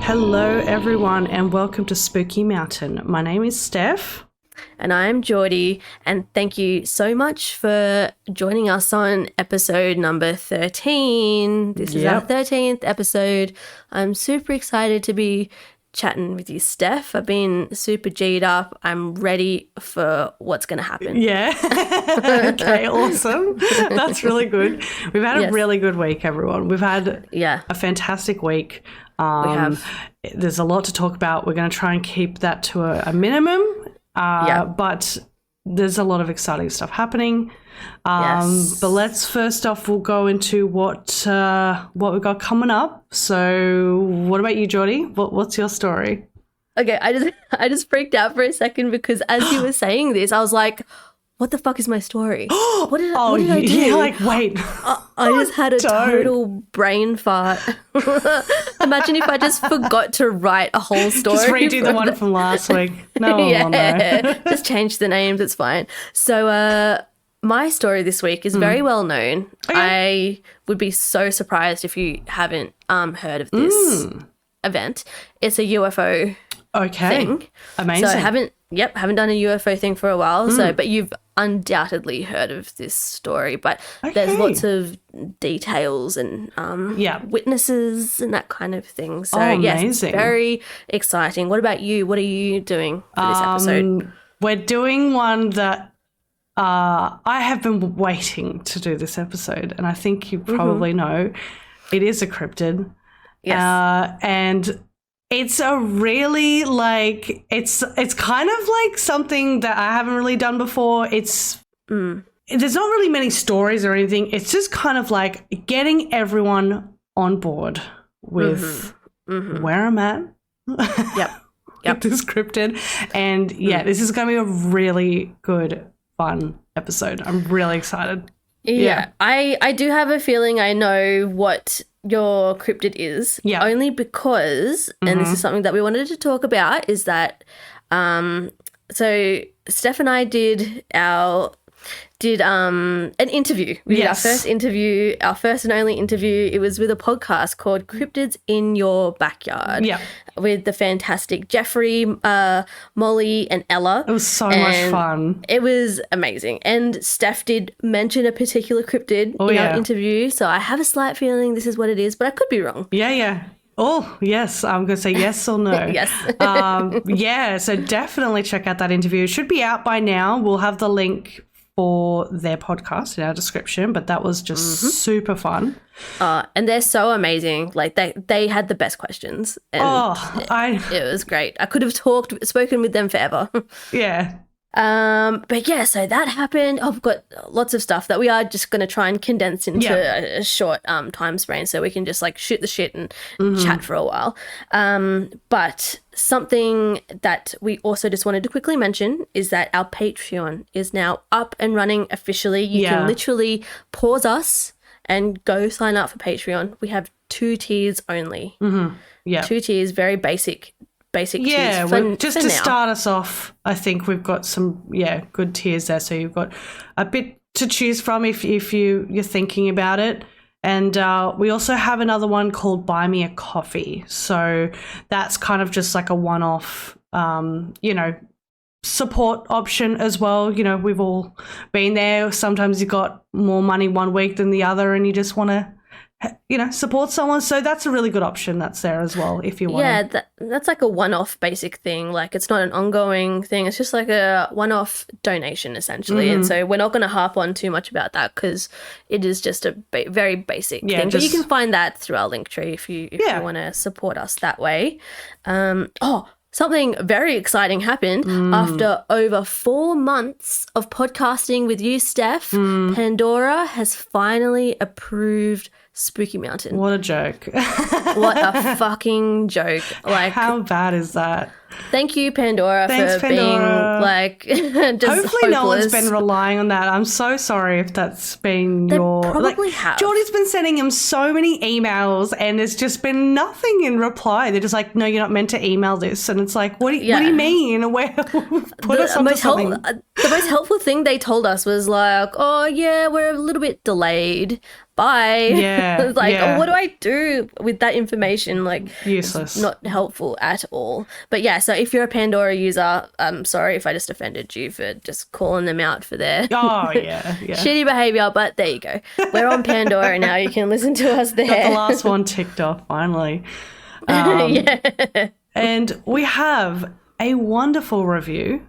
Hello everyone and welcome to Spooky Mountain. My name is Steph. And I'm Jordi, and thank you so much for joining us on episode number 13. This is our 13th episode. I'm super excited to be chatting with you, Steph. I've been super G'd up. I'm ready for what's going to happen. Yeah. Okay, awesome. That's really good. We've had a really good week, everyone. We've had a fantastic week. We have. There's a lot to talk about. We're going to try and keep that to a minimum. But there's a lot of exciting stuff happening. But let's first off, we'll go into what we've got coming up. So what about you, Jordi? What's your story? Okay, I just freaked out for a second because as you were saying this, I was like, what the fuck is my story? What did I do? You're like, wait. I just had a total brain fart. Imagine if I just forgot to write a whole story. Just redo the one from last week. No one will know. Just change the names. It's fine. So my story this week is very well known. Okay. I would be so surprised if you haven't heard of this event. It's a UFO thing. Amazing. So I haven't done a UFO thing for a while. So, but you've undoubtedly heard of this story. But there's lots of details and witnesses and that kind of thing. So yes, it's very exciting. What about you? What are you doing for this episode? We're doing one that I have been waiting to do this episode, and I think you probably know it is a cryptid. Yes. And it's a really it's kind of like something that I haven't really done before. It's there's not really many stories or anything. It's just kind of like getting everyone on board with where I'm at. With this cryptid. And this is going to be a really good, fun episode. I'm really excited. Yeah. I do have a feeling I know what your cryptid is, only because, and this is something that we wanted to talk about, is that so Steph and I did an interview. We did our first interview, our first and only interview. It was with a podcast called Cryptids in Your Backyard with the fantastic Jeffrey, Molly and Ella. It was so much fun. It was amazing. And Steph did mention a particular cryptid in our interview. So I have a slight feeling this is what it is, but I could be wrong. Yeah. Oh, yes. I'm going to say yes or no. Yes. So definitely check out that interview. It should be out by now. We'll have the link for their podcast in our description, but that was just super fun. And they're so amazing. Like they had the best questions. And it was great. I could have spoken with them forever. Yeah. But yeah, so that happened. I've got lots of stuff that we are just going to try and condense into a short time span so we can just like shoot the shit and chat for a while. But something that we also just wanted to quickly mention is that our Patreon is now up and running officially. You can literally pause us and go sign up for Patreon. We have 2 tiers only. 2 tiers, very basic tiers just to start us off. I think we've got some good tiers there, so you've got a bit to choose from if you're thinking about it. And we also have another one called Buy Me a Coffee. So that's kind of just like a one-off support option as well. You know, we've all been there. Sometimes you've got more money one week than the other and you just want to support someone. So that's a really good option that's there as well if you want. Yeah, that's like a one-off basic thing. Like it's not an ongoing thing. It's just like a one-off donation essentially. And so we're not going to harp on too much about that because it is just a very basic thing. But you can find that through our link tree if you want to support us that way. Something very exciting happened after over 4 months of podcasting with you, Steph. Pandora has finally approved Spooky Mountain. What a joke. What a fucking joke. Like, how bad is that? Thank you, Pandora, for being like just hopefully hopeless. No one's been relying on that. I'm so sorry if that's been they probably have. Jordi's been sending him so many emails and there's just been nothing in reply. They're just like, no, you're not meant to email this. And it's like, what do you mean? Where put us onto something. The most helpful thing they told us was like, oh yeah, we're a little bit delayed, bye. Yeah, It's like, yeah. what do I do with that information? Like, Useless. it's not helpful at all. But yeah, so if you're a Pandora user, I'm sorry if I just offended you for just calling them out for their Oh, yeah, yeah. shitty behavior, but there you go. We're on Pandora now. You can listen to us there. Got the last one ticked off, finally. Yeah. And we have a wonderful review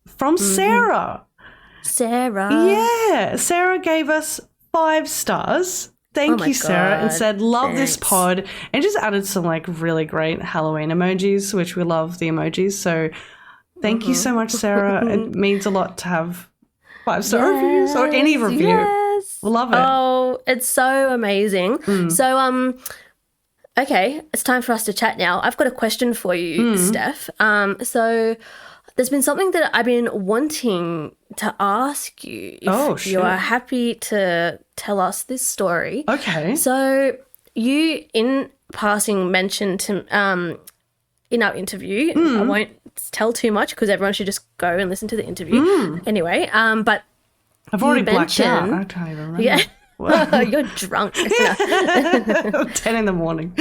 from Sarah. Sarah. Yeah, Sarah gave us 5 stars. Thank my you, Sarah, and God. said, love this Thanks. pod, and just added some like really great Halloween emojis, which we love the emojis. So thank you so much, Sarah. It means a lot to have 5-star reviews or any review. Yes. We love it. Oh, it's so amazing. So, okay, it's time for us to chat now. I've got a question for you, Steph. So there's been something that I've been wanting to ask you if you are happy to tell us this story. Okay. So you, in passing, mentioned to in our interview, I won't tell too much because everyone should just go and listen to the interview. Anyway, but I've already blacked out. mentioned- I can't even remember. yeah. You're drunk. 10 in the morning.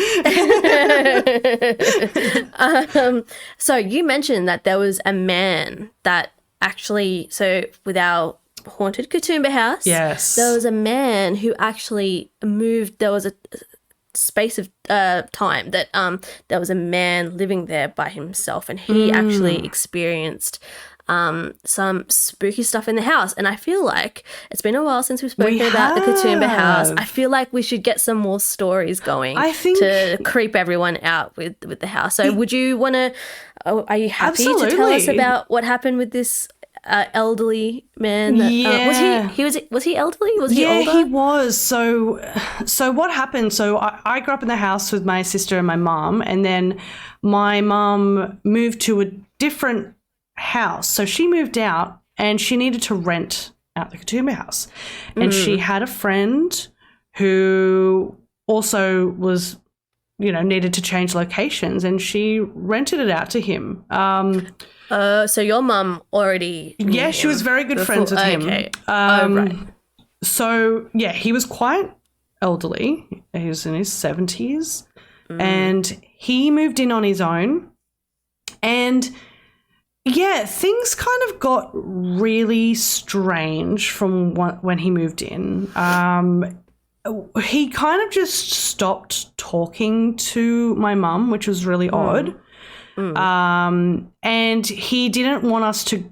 So you mentioned that there was a man that actually, so with our haunted Katoomba house, Yes. there was a man who actually moved. There was a space of time that there was a man living there by himself, and he actually experienced some spooky stuff in the house. And I feel like it's been a while since we've spoken about the Katoomba house. I feel like we should get some more stories going I think- to creep everyone out with the house. So would you want to, are you happy to tell us Absolutely. about what happened with this elderly man? That, Yeah. was he elderly? Was he Yeah, older? he was. So what happened? So I grew up in the house with my sister and my mum, and then my mum moved to a different house. So she moved out and she needed to rent out the Katoomba house. And she had a friend who also was, needed to change locations, and she rented it out to him. So your mum already knew Yeah, she him was very good before- friends with him. Okay. Right. So, yeah, he was quite elderly. He was in his 70s. And he moved in on his own. And, yeah, things kind of got really strange from when he moved in. He kind of just stopped talking to my mum, which was really odd. And he didn't want us to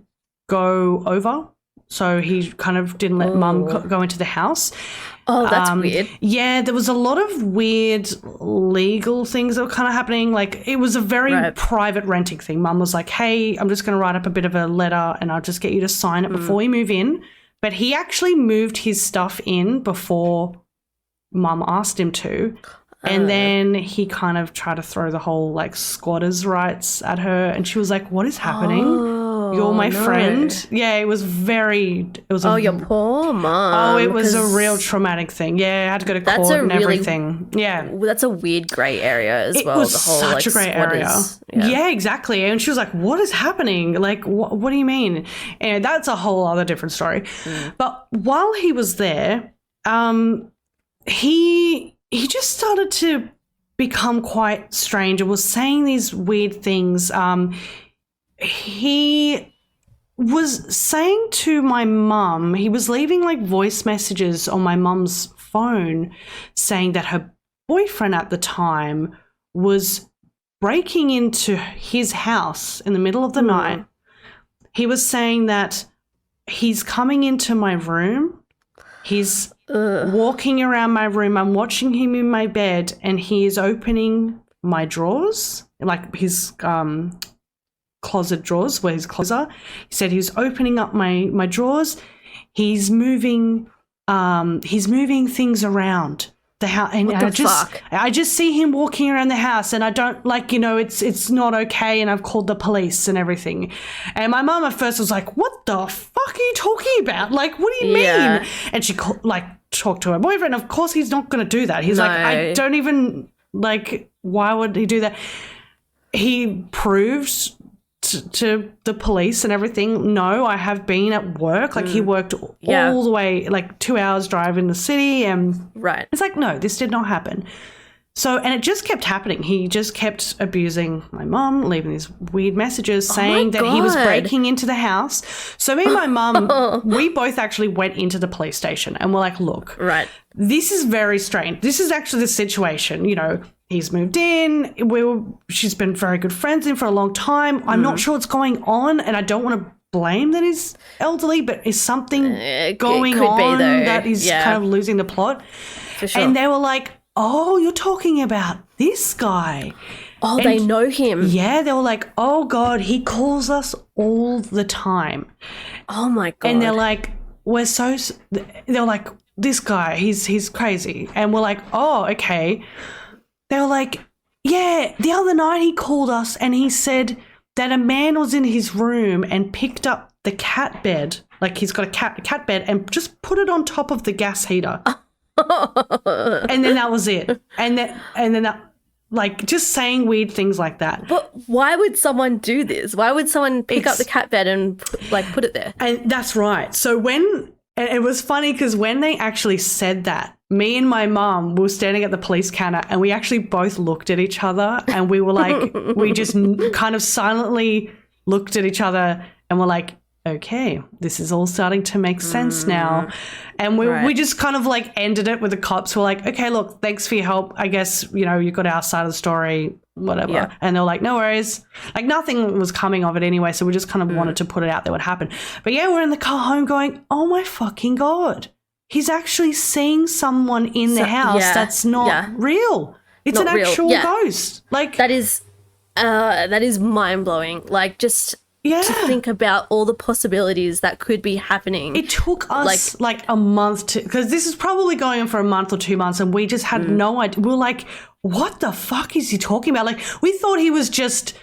go over. So he kind of didn't let mum go into the house. Oh, that's weird. Yeah, there was a lot of weird legal things that were kind of happening. Like, it was a very private renting thing. Mum was like, hey, I'm just going to write up a bit of a letter and I'll just get you to sign it before we move in. But he actually moved his stuff in before mum asked him to. And then he kind of tried to throw the whole, like, squatters' rights at her. And she was like, what is happening? You're my friend. Yeah, it was Your poor mum. Oh, it was a 'cause real traumatic thing. Yeah, I had to go to That's court a and really- everything. Yeah. That's a weird grey area as well. It was the whole, such like, a great area. squatters. Yeah. Exactly. And she was like, what is happening? Like, what do you mean? And that's a whole other different story. But while he was there, he just started to become quite strange and was saying these weird things. He was saying to my mum, he was leaving like voice messages on my mum's phone saying that her boyfriend at the time was breaking into his house in the middle of the night. He was saying that he's coming into my room. He's walking around my room. I'm watching him in my bed, and he is opening my drawers, like his closet drawers where his clothes are. He said he was opening up my drawers. He's moving things around the house, and I just see him walking around the house, and I don't it's not okay, and I've called the police and everything. And my mum at first was like, "What the fuck are you talking about? Like, what do you mean?" And she talked to her boyfriend. Of course, he's not going to do that. He's like, I don't even why would he do that? He proved to the police and everything, no, I have been at work. Like, he worked all the way, like 2 hours drive in the city, and it's like, no, this did not happen. So, and it just kept happening. He just kept abusing my mum, leaving these weird messages saying that he was breaking into the house. So me and my mum, we both actually went into the police station and we're like, look, this is very strange. This is actually the situation. You know, he's moved in. She's been very good friends with him for a long time. I'm not sure what's going on, and I don't want to blame that he's elderly, but is something going on that he's kind of losing the plot? For sure. And they were like, oh, you're talking about this guy. Oh, and they know him. Yeah, they were like, oh, God, he calls us all the time. Oh, my God. And they're like, they're like, this guy, he's crazy. And we're like, oh, okay. They were like, yeah, the other night he called us and he said that a man was in his room and picked up the cat bed, like he's got a cat bed, and just put it on top of the gas heater. And then that was it. And then that, like, just saying weird things like that. But why would someone do this? Why would someone pick up the cat bed and put it there? And that's right. So it was funny because when they actually said that, me and my mum were standing at the police counter and we actually both looked at each other and we were like, we just kind of silently looked at each other and were like, okay, this is all starting to make sense now. And we just kind of like ended it with the cops. We're like, okay, look, thanks for your help. I guess, you know, you got our side of the story, whatever. Yeah. And they were like, no worries. Like, nothing was coming of it anyway, so we just kind of wanted to put it out there what happened. But yeah, we're in the car home going, oh my fucking God. He's actually seeing someone in the house that's not real. It's not an actual ghost. Like, that is mind-blowing. Like, just to think about all the possibilities that could be happening. It took us like a month because this is probably going on for a month or 2 months, and we just had no idea. We were like, what the fuck is he talking about? Like, we thought he was just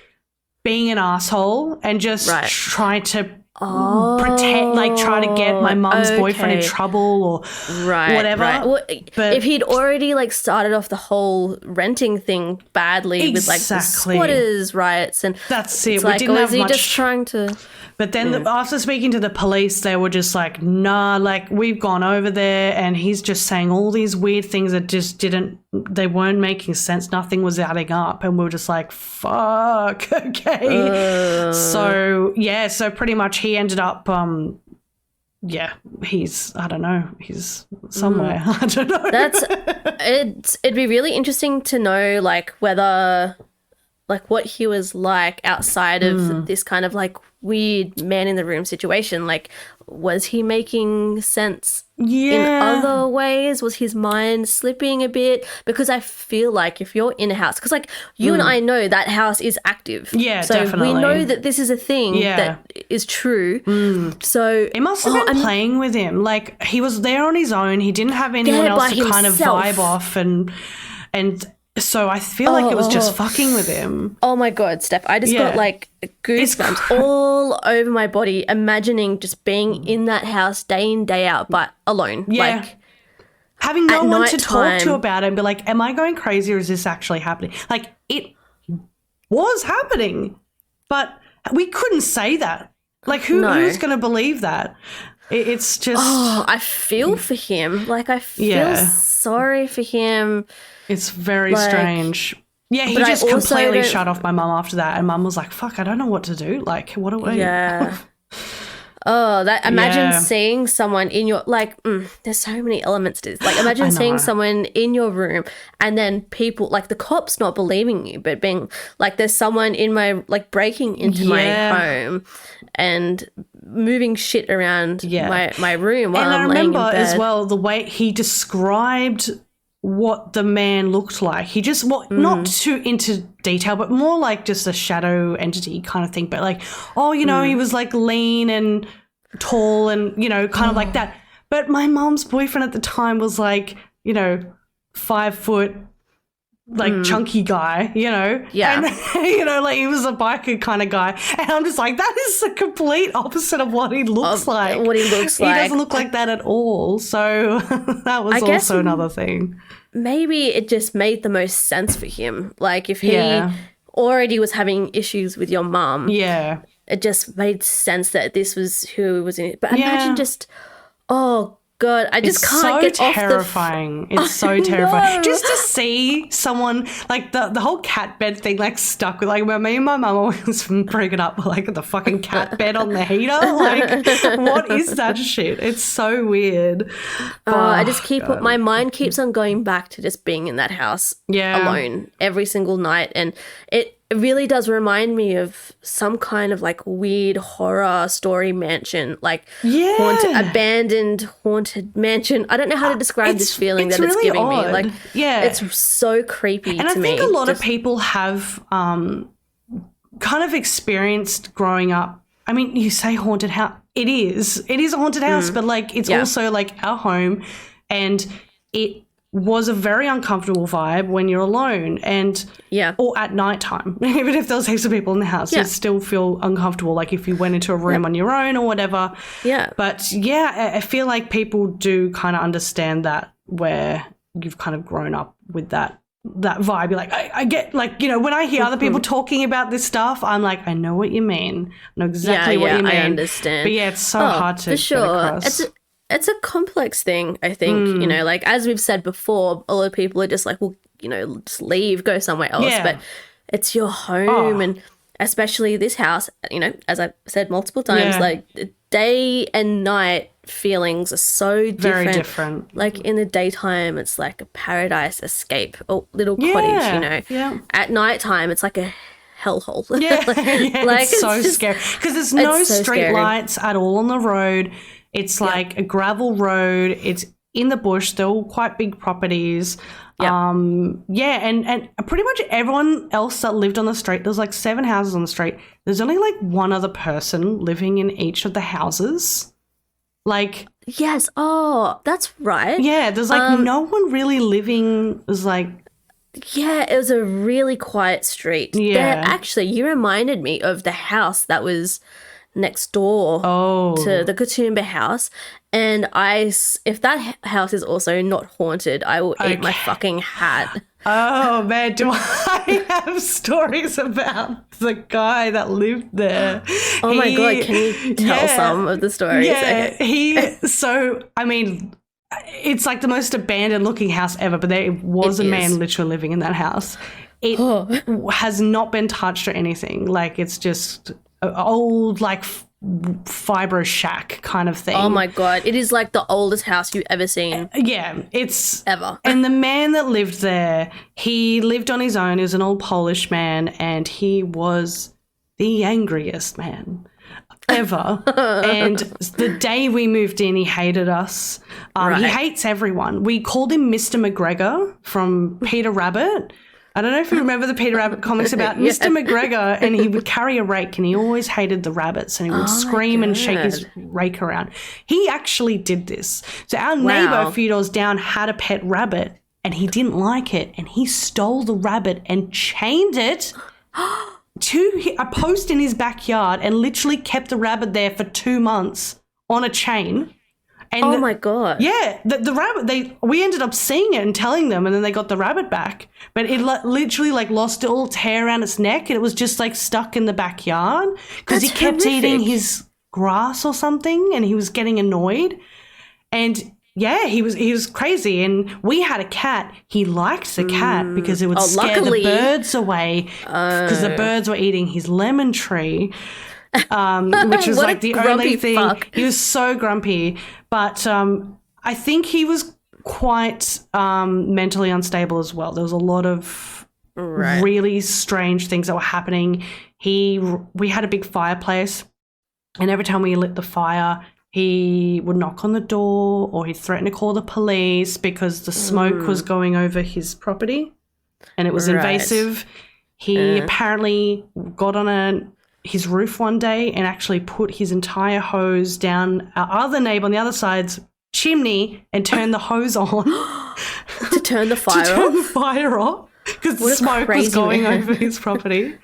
being an asshole and just trying to pretend, like, try to get my mum's boyfriend in trouble or whatever. Well, but if he'd already like started off the whole renting thing badly with like the squatters' rights, and that's it. We didn't have much. Just trying to. But then after speaking to the police, they were just like, nah, like, we've gone over there and he's just saying all these weird things that just they weren't making sense. Nothing was adding up. And we were just like, fuck, okay. So pretty much he ended up, he's, I don't know, he's somewhere. I don't know. It'd be really interesting to know, like, whether, like, what he was like outside of this kind of like weird man in the room situation. Like, was he making sense in other ways? Was his mind slipping a bit? Because I feel like if you're in a house, because like you and I know that house is active. Yeah, so definitely. We know that this is a thing that is true. So it must have been playing with him. Like, he was there on his own. He didn't have anyone else to kind of vibe off and so I feel like it was just fucking with him. Oh my God, Steph. I just got like goosebumps all over my body imagining just being in that house day in, day out, but alone. Yeah. Like, having no one to talk to about it and be like, am I going crazy or is this actually happening? Like, it was happening, but we couldn't say that. Like, who's going to believe that? It's just... Oh, I feel for him. Like, I feel sorry for him. It's very strange. Yeah, he just completely shut off my mum after that, and mum was like, fuck, I don't know what to do. Like, what do we... Yeah. Imagine seeing someone in your... Like, there's so many elements to this. Like, imagine seeing someone in your room and then people... Like, the cops not believing you, but being... Like, there's someone in my... Like, breaking into my home and moving shit around my room while I'm laying in bed. And I remember as well the way he described... what the man looked like. He just, not too into detail, but more like just a shadow entity kind of thing. But like, he was like lean and tall and, kind of like that. But my mom's boyfriend at the time was like, 5 foot, like chunky guy, Yeah. And, like he was a biker kind of guy. And I'm just like, that is the complete opposite of what he looks like. What he looks like. He doesn't look like that at all. So that was also another thing. Maybe it just made the most sense for him. Like if he already was having issues with your mum, Yeah. it just made sense that this was who was in it. But Yeah. imagine just, oh God, I just It's can't so get terrifying. It's so terrifying. Just to see someone, like the whole cat bed thing, like stuck with, like, me and my mum always freaking up, like, the fucking cat bed on the heater. Like, what is that shit? It's so weird. I just my mind keeps on going back to just being in that house alone every single night. And it really does remind me of some kind of like weird horror story mansion, like abandoned haunted mansion. I don't know how to describe this feeling that it's really giving odd. me. Like, it's so creepy and to me. I think a lot of people have kind of experienced growing up. I mean, you say haunted house. It is a haunted house, but like it's also like our home, and it was a very uncomfortable vibe when you're alone and or at nighttime. Even if there was heaps of people in the house, you'd still feel uncomfortable, like if you went into a room on your own or whatever. Yeah. But I feel like people do kind of understand that, where you've kind of grown up with that vibe. You're like, I get, like, you know, when I hear other people talking about this stuff, I'm like, I know what you mean. I know exactly what you mean. I understand. But it's so hard to get across. It's a complex thing, I think. You know, like, as we've said before, a lot of people are just like, well, you know, just leave, go somewhere else. But it's your home, and especially this house, you know, as I've said multiple times, like, day and night feelings are so different. Very different. Like, in the daytime, it's like a paradise escape, a little cottage, you know. Yeah. At nighttime, it's like a hellhole. Yeah, like, it's so scary. Because there's no street lights at all on the road. It's like a gravel road. It's in the bush. They're all quite big properties. And pretty much everyone else that lived on the street, there's like 7 houses on the street. There's only like one other person living in each of the houses. Like, yes. Oh, that's right. Yeah, there's like no one really living. It was like, yeah, it was a really quiet street. Yeah. Actually, you reminded me of the house that was next door to the Katoomba house, and if that house is also not haunted, I will eat my fucking hat. Oh man, do I have stories about the guy that lived there? Oh my God, can you tell some of the stories? Yeah, I mean, it's like the most abandoned looking house ever, but there was a man literally living in that house. It has not been touched or anything. Like, it's just old, like, fibro shack kind of thing. Oh my God, it is like the oldest house you've ever seen. Yeah, it's ever. And the man that lived there, he lived on his own. He was an old Polish man, and he was the angriest man ever. And the day we moved in, he hated us. He hates everyone. We called him Mr. McGregor from Peter Rabbit. I don't know if you remember the Peter Rabbit comics about Mr. McGregor, and he would carry a rake, and he always hated the rabbits, and he would scream and shake his rake around. He actually did this. So our neighbor a few doors down had a pet rabbit, and he didn't like it, and he stole the rabbit and chained it to a post in his backyard and literally kept the rabbit there for 2 months on a chain. And my God. Yeah, the rabbit, we ended up seeing it and telling them, and then they got the rabbit back. But it literally like lost all its hair around its neck, and it was just like stuck in the backyard because he kept eating his grass or something, and he was getting annoyed. And yeah, he was crazy. And we had a cat. He liked the cat because it would scare the birds away because the birds were eating his lemon tree. Which was like the only thing. Fuck. He was so grumpy, but I think he was quite mentally unstable as well. There was a lot of really strange things that were happening. We had a big fireplace, and every time we lit the fire, he would knock on the door or he'd threaten to call the police because the smoke was going over his property and it was invasive. He apparently got on his roof one day and actually put his entire hose down our other neighbor on the other side's chimney and turned the hose on to turn the fire off because the smoke was going over his property.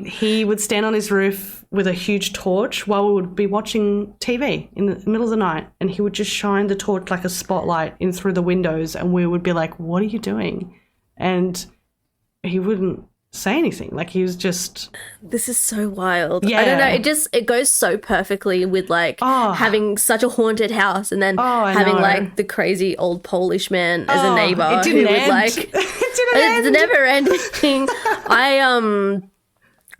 He would stand on his roof with a huge torch while we would be watching TV in the middle of the night, and he would just shine the torch like a spotlight in through the windows, and we would be like, what are you doing? And he wouldn't say anything. Like, he was just... This is so wild. Yeah. I don't know. It goes so perfectly with like having such a haunted house and then having like the crazy old Polish man as a neighbor. It didn't end. It's never ending.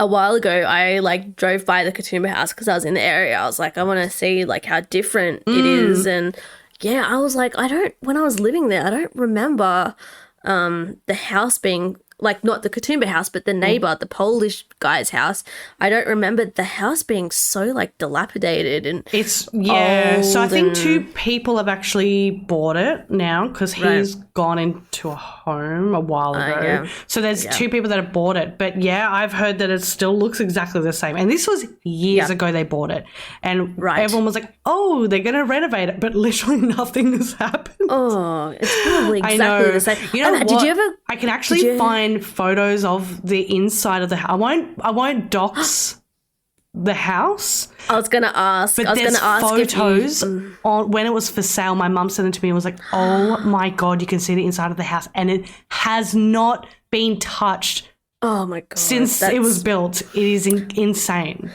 A while ago, I like drove by the Katoomba house because I was in the area. I was like, I want to see like how different it is. And yeah, I was like, when I was living there, I don't remember the house being like not the Katoomba house, but the neighbor, the Polish guy's house. I don't remember the house being so like dilapidated and it's so I think two people have actually bought it now because he's gone into a home a while ago. So there's two people that have bought it. But yeah, I've heard that it still looks exactly the same. And this was years ago they bought it. And everyone was like, oh, they're going to renovate it. But literally nothing has happened. Oh, it's probably exactly the same. You know what? Did you ever? I can actually find photos of the inside of the house. I won't dox the house. I was gonna ask. But there's photos on when it was for sale. My mum sent it to me and was like, "Oh my god, you can see the inside of the house, and it has not been touched. Oh my god, since it was built. It is insane."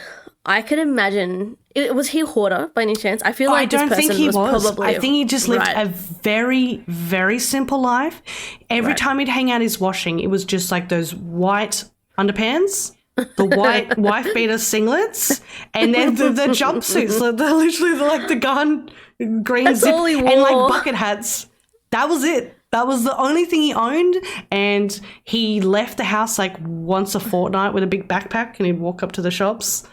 I can imagine. Was he a hoarder by any chance? I feel like I don't think he was. Probably I think he just lived a very, very simple life. Every time he'd hang out his washing, it was just like those white underpants, the white wife beater singlets, and then the jumpsuits. They're literally like the green zip and like bucket hats. That was it. That was the only thing he owned, and he left the house like once a fortnight with a big backpack, and he'd walk up to the shops.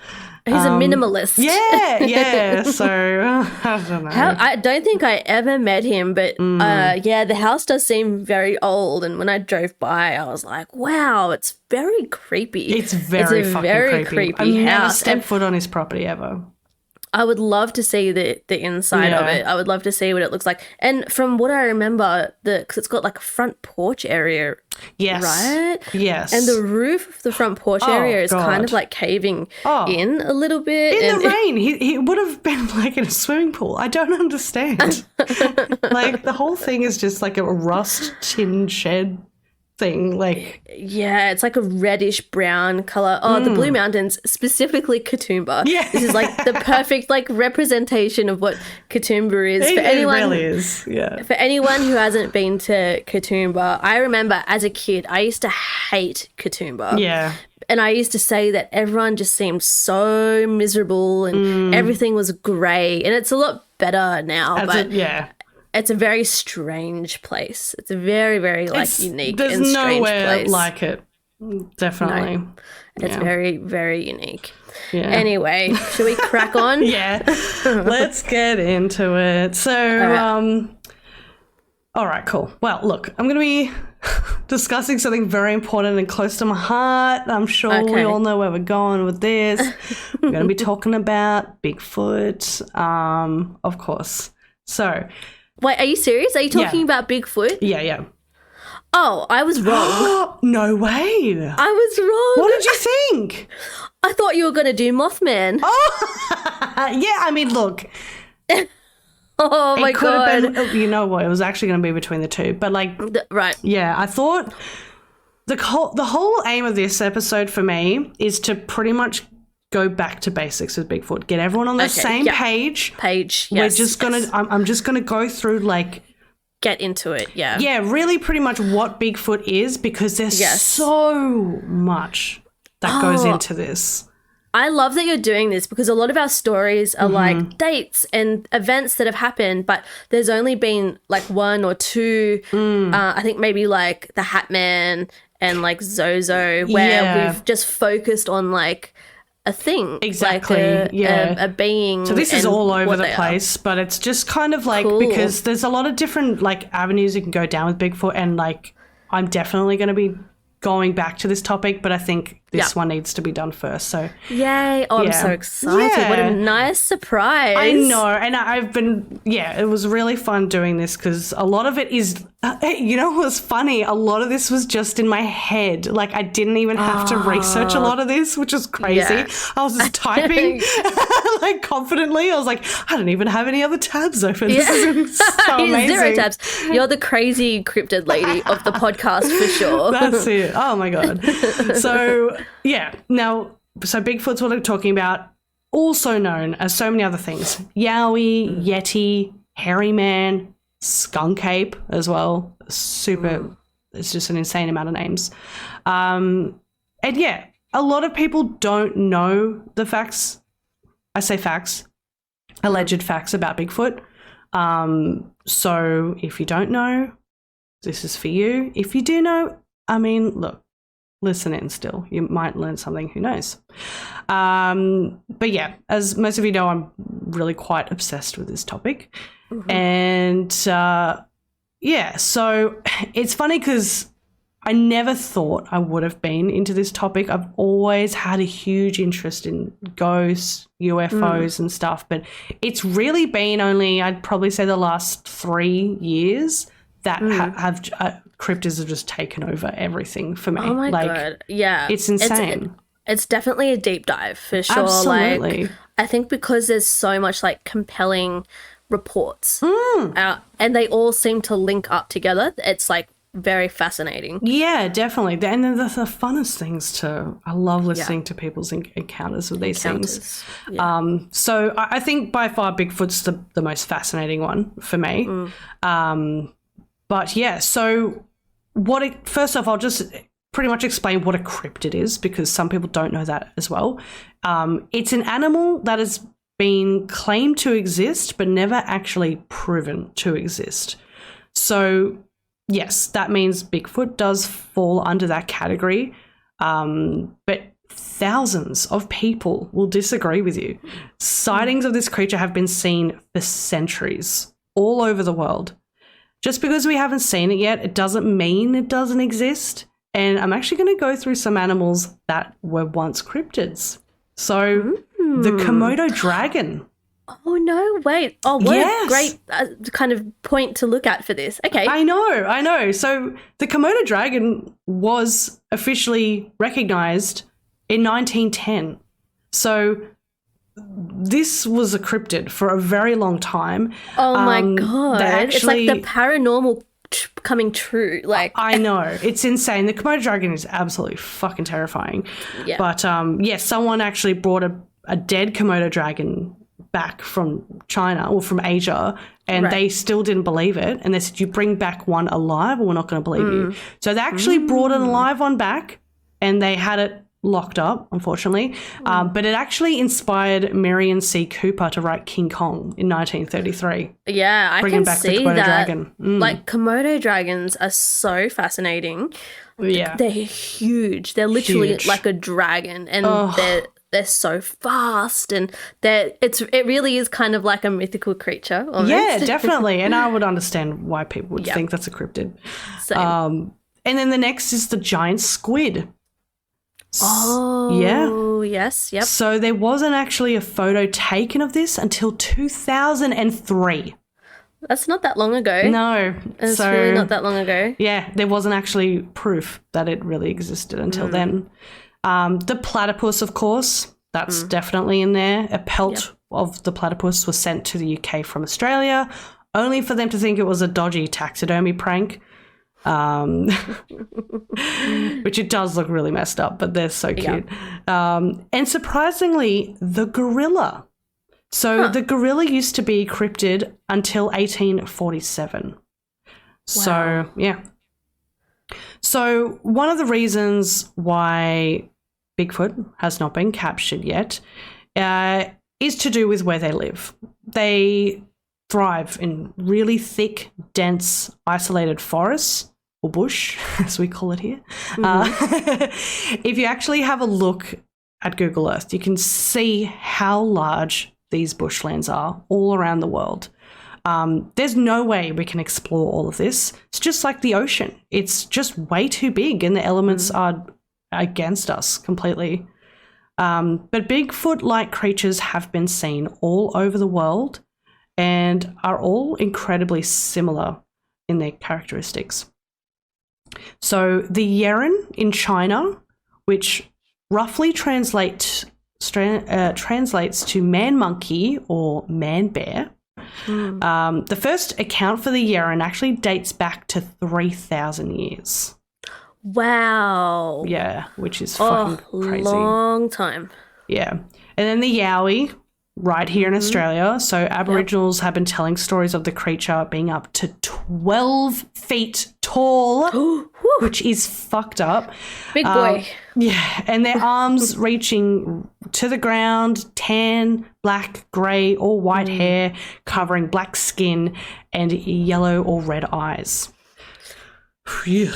He's a minimalist. Yeah. So I don't know. I don't think I ever met him, but the house does seem very old. And when I drove by, I was like, "Wow, it's very creepy." It's very fucking creepy. I've never stepped foot on his property ever. I would love to see the inside of it. I would love to see what it looks like. And from what I remember, because it's got like a front porch area, right? Yes. And the roof of the front porch area is kind of like caving in a little bit. In the rain, he would have been like in a swimming pool. I don't understand. Like the whole thing is just like a rust tin shed thing. Like it's like a reddish brown color. The Blue Mountains, specifically Katoomba. This is like the perfect like representation of what Katoomba is. It really is. For anyone who hasn't been to Katoomba, I remember as a kid I used to hate Katoomba. And I used to say that everyone just seemed so miserable and everything was grey. And it's a lot better now. It's a very strange place. It's a very, very unique and strange place. There's nowhere like it. Definitely. No. It's very, very unique. Anyway, should we crack on? Let's get into it. So, all right, cool. Well, look, I'm going to be discussing something very important and close to my heart. I'm sure we all know where we're going with this. We're going to be talking about Bigfoot, of course. So... Wait, are you serious? Are you talking about Bigfoot? Yeah. Oh, I was wrong. No way. I was wrong. What did you think? I thought you were going to do Mothman. Yeah, I mean, look. Oh, my God. You know what? It was actually going to be between the two. But, like, yeah, I thought the whole aim of this episode for me is to pretty much go back to basics with Bigfoot. Get everyone on the same page. We're just gonna. I'm just gonna go through like. Get into it. Yeah. Yeah, really, pretty much what Bigfoot is because there's so much that goes into this. I love that you're doing this because a lot of our stories are like dates and events that have happened, but there's only been like one or two. I think maybe like the Hat Man and like Zozo, where we've just focused on like. A thing, exactly, like a being. So this is all over the place, but it's just kind of like because there's a lot of different like avenues you can go down with Bigfoot, and like I'm definitely going to be going back to this topic, but I think this one needs to be done first. So yay! Oh, I'm so excited! What a nice surprise! I know, and I've been it was really fun doing this because a lot of it is You know what's funny? A lot of this was just in my head. Like, I didn't even have to research a lot of this, which is crazy. Yeah. I was just typing like confidently. I was like, I don't even have any other tabs open. This is so amazing. 0 tabs. You're the crazy cryptid lady of the podcast for sure. That's it. Oh my God. So, yeah. Now, so Bigfoot's what I'm talking about, also known as so many other things. Yowie, Yeti, hairy man, skunk ape as well. Super, it's just an insane amount of names. And yeah, a lot of people don't know the facts. I say facts, alleged facts about Bigfoot. So if you don't know, this is for you. If you do know, I mean, look, listen in still. You might learn something, who knows. But yeah, as most of you know, I'm really quite obsessed with this topic. And yeah, so it's funny because I never thought I would have been into this topic. I've always had a huge interest in ghosts, UFOs and stuff, but it's really been only, I'd probably say, the last 3 years that have cryptids have just taken over everything for me. Oh my God. Yeah. It's insane. It's definitely a deep dive for sure. Absolutely. Like, I think because there's so much like compelling reports and they all seem to link up together. It's like very fascinating. Yeah, definitely. And they're the funnest things to, I love listening to people's encounters with these things. Yeah. So I think by far Bigfoot's the most fascinating one for me. But yeah, so first off, I'll just pretty much explain what a cryptid is, because some people don't know that as well. It's an animal that has been claimed to exist but never actually proven to exist. So yes, that means Bigfoot does fall under that category, but thousands of people will disagree with you. Sightings of this creature have been seen for centuries all over the world. Just because we haven't seen it yet, it doesn't mean it doesn't exist. And I'm actually going to go through some animals that were once cryptids. So the Komodo Dragon. Oh, no, wait. Oh, what a great kind of point to look at for this. Okay. I know. So the Komodo Dragon was officially recognized in 1910. So this was a cryptid for a very long time. Oh, my God. It's like the paranormal coming true. Like, I know. It's insane. The Komodo Dragon is absolutely fucking terrifying. Yeah. But, someone actually brought a dead Komodo Dragon back from China or from Asia, and they still didn't believe it. And they said, you bring back one alive or we're not going to believe you. So they actually brought an alive one back, and they had it locked up, unfortunately. But it actually inspired Marion C. Cooper to write King Kong in 1933. Yeah, I bringing can back see the Komodo that. Dragon. Like, Komodo dragons are so fascinating. Yeah. They're huge. They're literally Huge. like a dragon, and they're so fast, and it really is kind of like a mythical creature. Almost. Yeah, definitely. And I would understand why people would think that's a cryptid. Same. And then the next is the giant squid. Oh, yeah. Yes, yep. So there wasn't actually a photo taken of this until 2003. That's not that long ago. No. It's really not that long ago. Yeah, there wasn't actually proof that it really existed until then. The platypus, of course, that's definitely in there. A pelt of the platypus was sent to the UK from Australia, only for them to think it was a dodgy taxidermy prank. Which it does look really messed up, but they're so cute. And surprisingly, the gorilla. So the gorilla used to be cryptid until 1847. Wow. So, yeah. So one of the reasons why Bigfoot has not been captured yet is to do with where they live. They thrive in really thick, dense, isolated forests, or bush, as we call it here. If you actually have a look at Google Earth, you can see how large these bushlands are all around the world. There's no way we can explore all of this. It's just like the ocean. It's just way too big, and the elements are against us completely. But Bigfoot-like creatures have been seen all over the world and are all incredibly similar in their characteristics. So the Yeren in China, which roughly translates to man monkey or man bear. The first account for the Yeren actually dates back to 3,000 years. Wow. Yeah, which is fucking crazy. Long time. Yeah. And then the Yowie, right here in Australia. So Aboriginals have been telling stories of the creature being up to 12 feet tall, which is fucked up. Big boy. Yeah. And their arms reaching to the ground, tan, black, grey, or white hair, covering black skin and yellow or red eyes. Phew.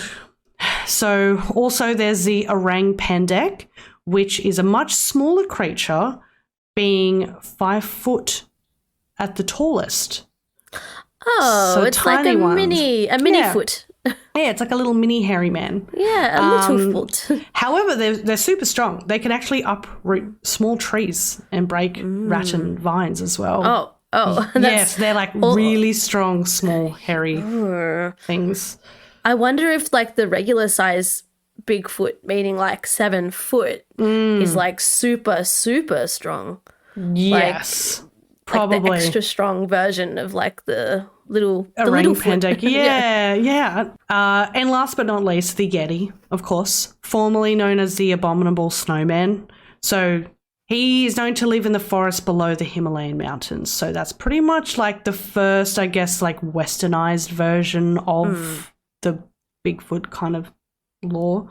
So also there's the orang pendek, which is a much smaller creature, being 5 foot at the tallest. Oh, so it's like a mini foot. Yeah, it's like a little mini hairy man. Yeah, a little foot. However, they're super strong. They can actually uproot small trees and break rattan vines as well. Oh. Yes, they're like really strong, small, hairy things. I wonder if like the regular size Bigfoot, meaning like 7 foot, is like super, super strong. Yes, probably. Like the extra strong version of like the little pendek. Yeah. And last but not least, the Yeti, of course, formerly known as the Abominable Snowman. So he is known to live in the forest below the Himalayan mountains. So that's pretty much like the first, I guess, like westernized version of the Bigfoot kind of lore.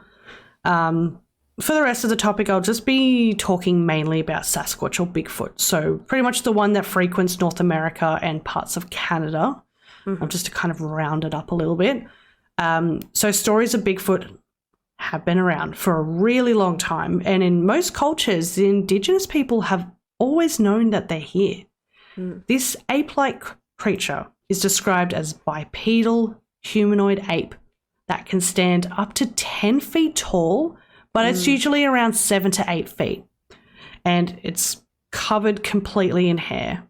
For the rest of the topic, I'll just be talking mainly about Sasquatch or Bigfoot. So pretty much the one that frequents North America and parts of Canada, just to kind of round it up a little bit. So stories of Bigfoot have been around for a really long time. And in most cultures, the Indigenous people have always known that they're here. This ape-like creature is described as bipedal humanoid ape that can stand up to 10 feet tall, but it's usually around 7 to 8 feet. And it's covered completely in hair.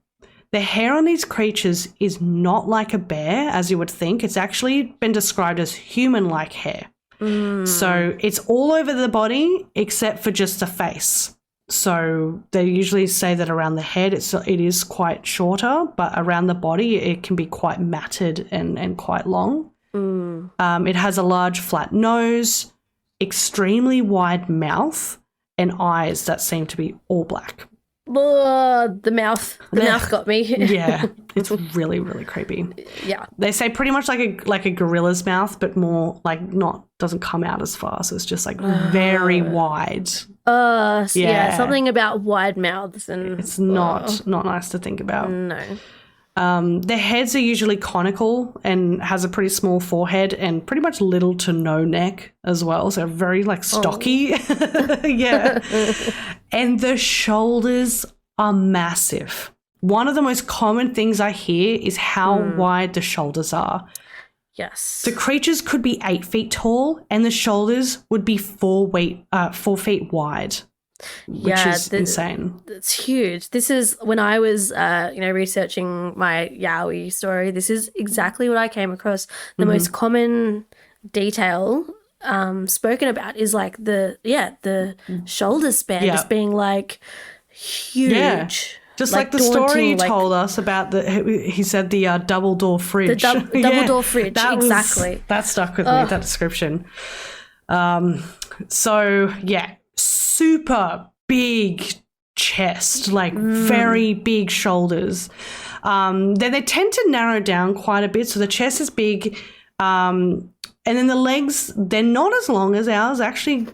The hair on these creatures is not like a bear, as you would think. It's actually been described as human-like hair. So it's all over the body except for just the face. So they usually say that around the head it is quite shorter, but around the body it can be quite matted and quite long. It has a large flat nose, extremely wide mouth, and eyes that seem to be all black. The mouth got me. Yeah, it's really, really creepy. Yeah, they say pretty much like a gorilla's mouth, but more like doesn't come out as far, so it's just like very wide. Yeah, something about wide mouths, and it's not nice to think about. No. Their heads are usually conical and has a pretty small forehead and pretty much little to no neck as well. So very like stocky. Yeah. And the shoulders are massive. One of the most common things I hear is how wide the shoulders are. Yes. The creatures could be 8 feet tall and the shoulders would be 4 feet wide. Which is insane. It's huge. This is when I was, researching my Yowie story. This is exactly what I came across. The most common detail spoken about is like the shoulder span just being like huge. Yeah. Just like the story you told us about he said the double door fridge. The double door fridge, exactly. That stuck with me, that description. So, yeah. Super big chest, like very big shoulders. Then they tend to narrow down quite a bit. So the chest is big. And then the legs, they're not as long as ours, actually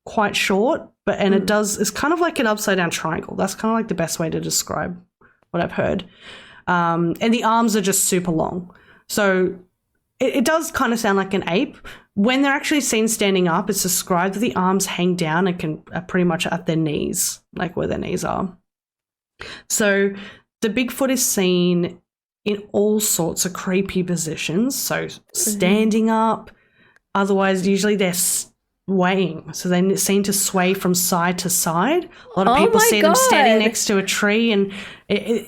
quite short. It's kind of like an upside down triangle. That's kind of like the best way to describe what I've heard. And the arms are just super long. So it does kind of sound like an ape. When they're actually seen standing up, it's described that the arms hang down and are pretty much at their knees, like where their knees are. So the Bigfoot is seen in all sorts of creepy positions. So standing up, otherwise usually they're swaying. So they seem to sway from side to side. A lot of people see them standing next to a tree, and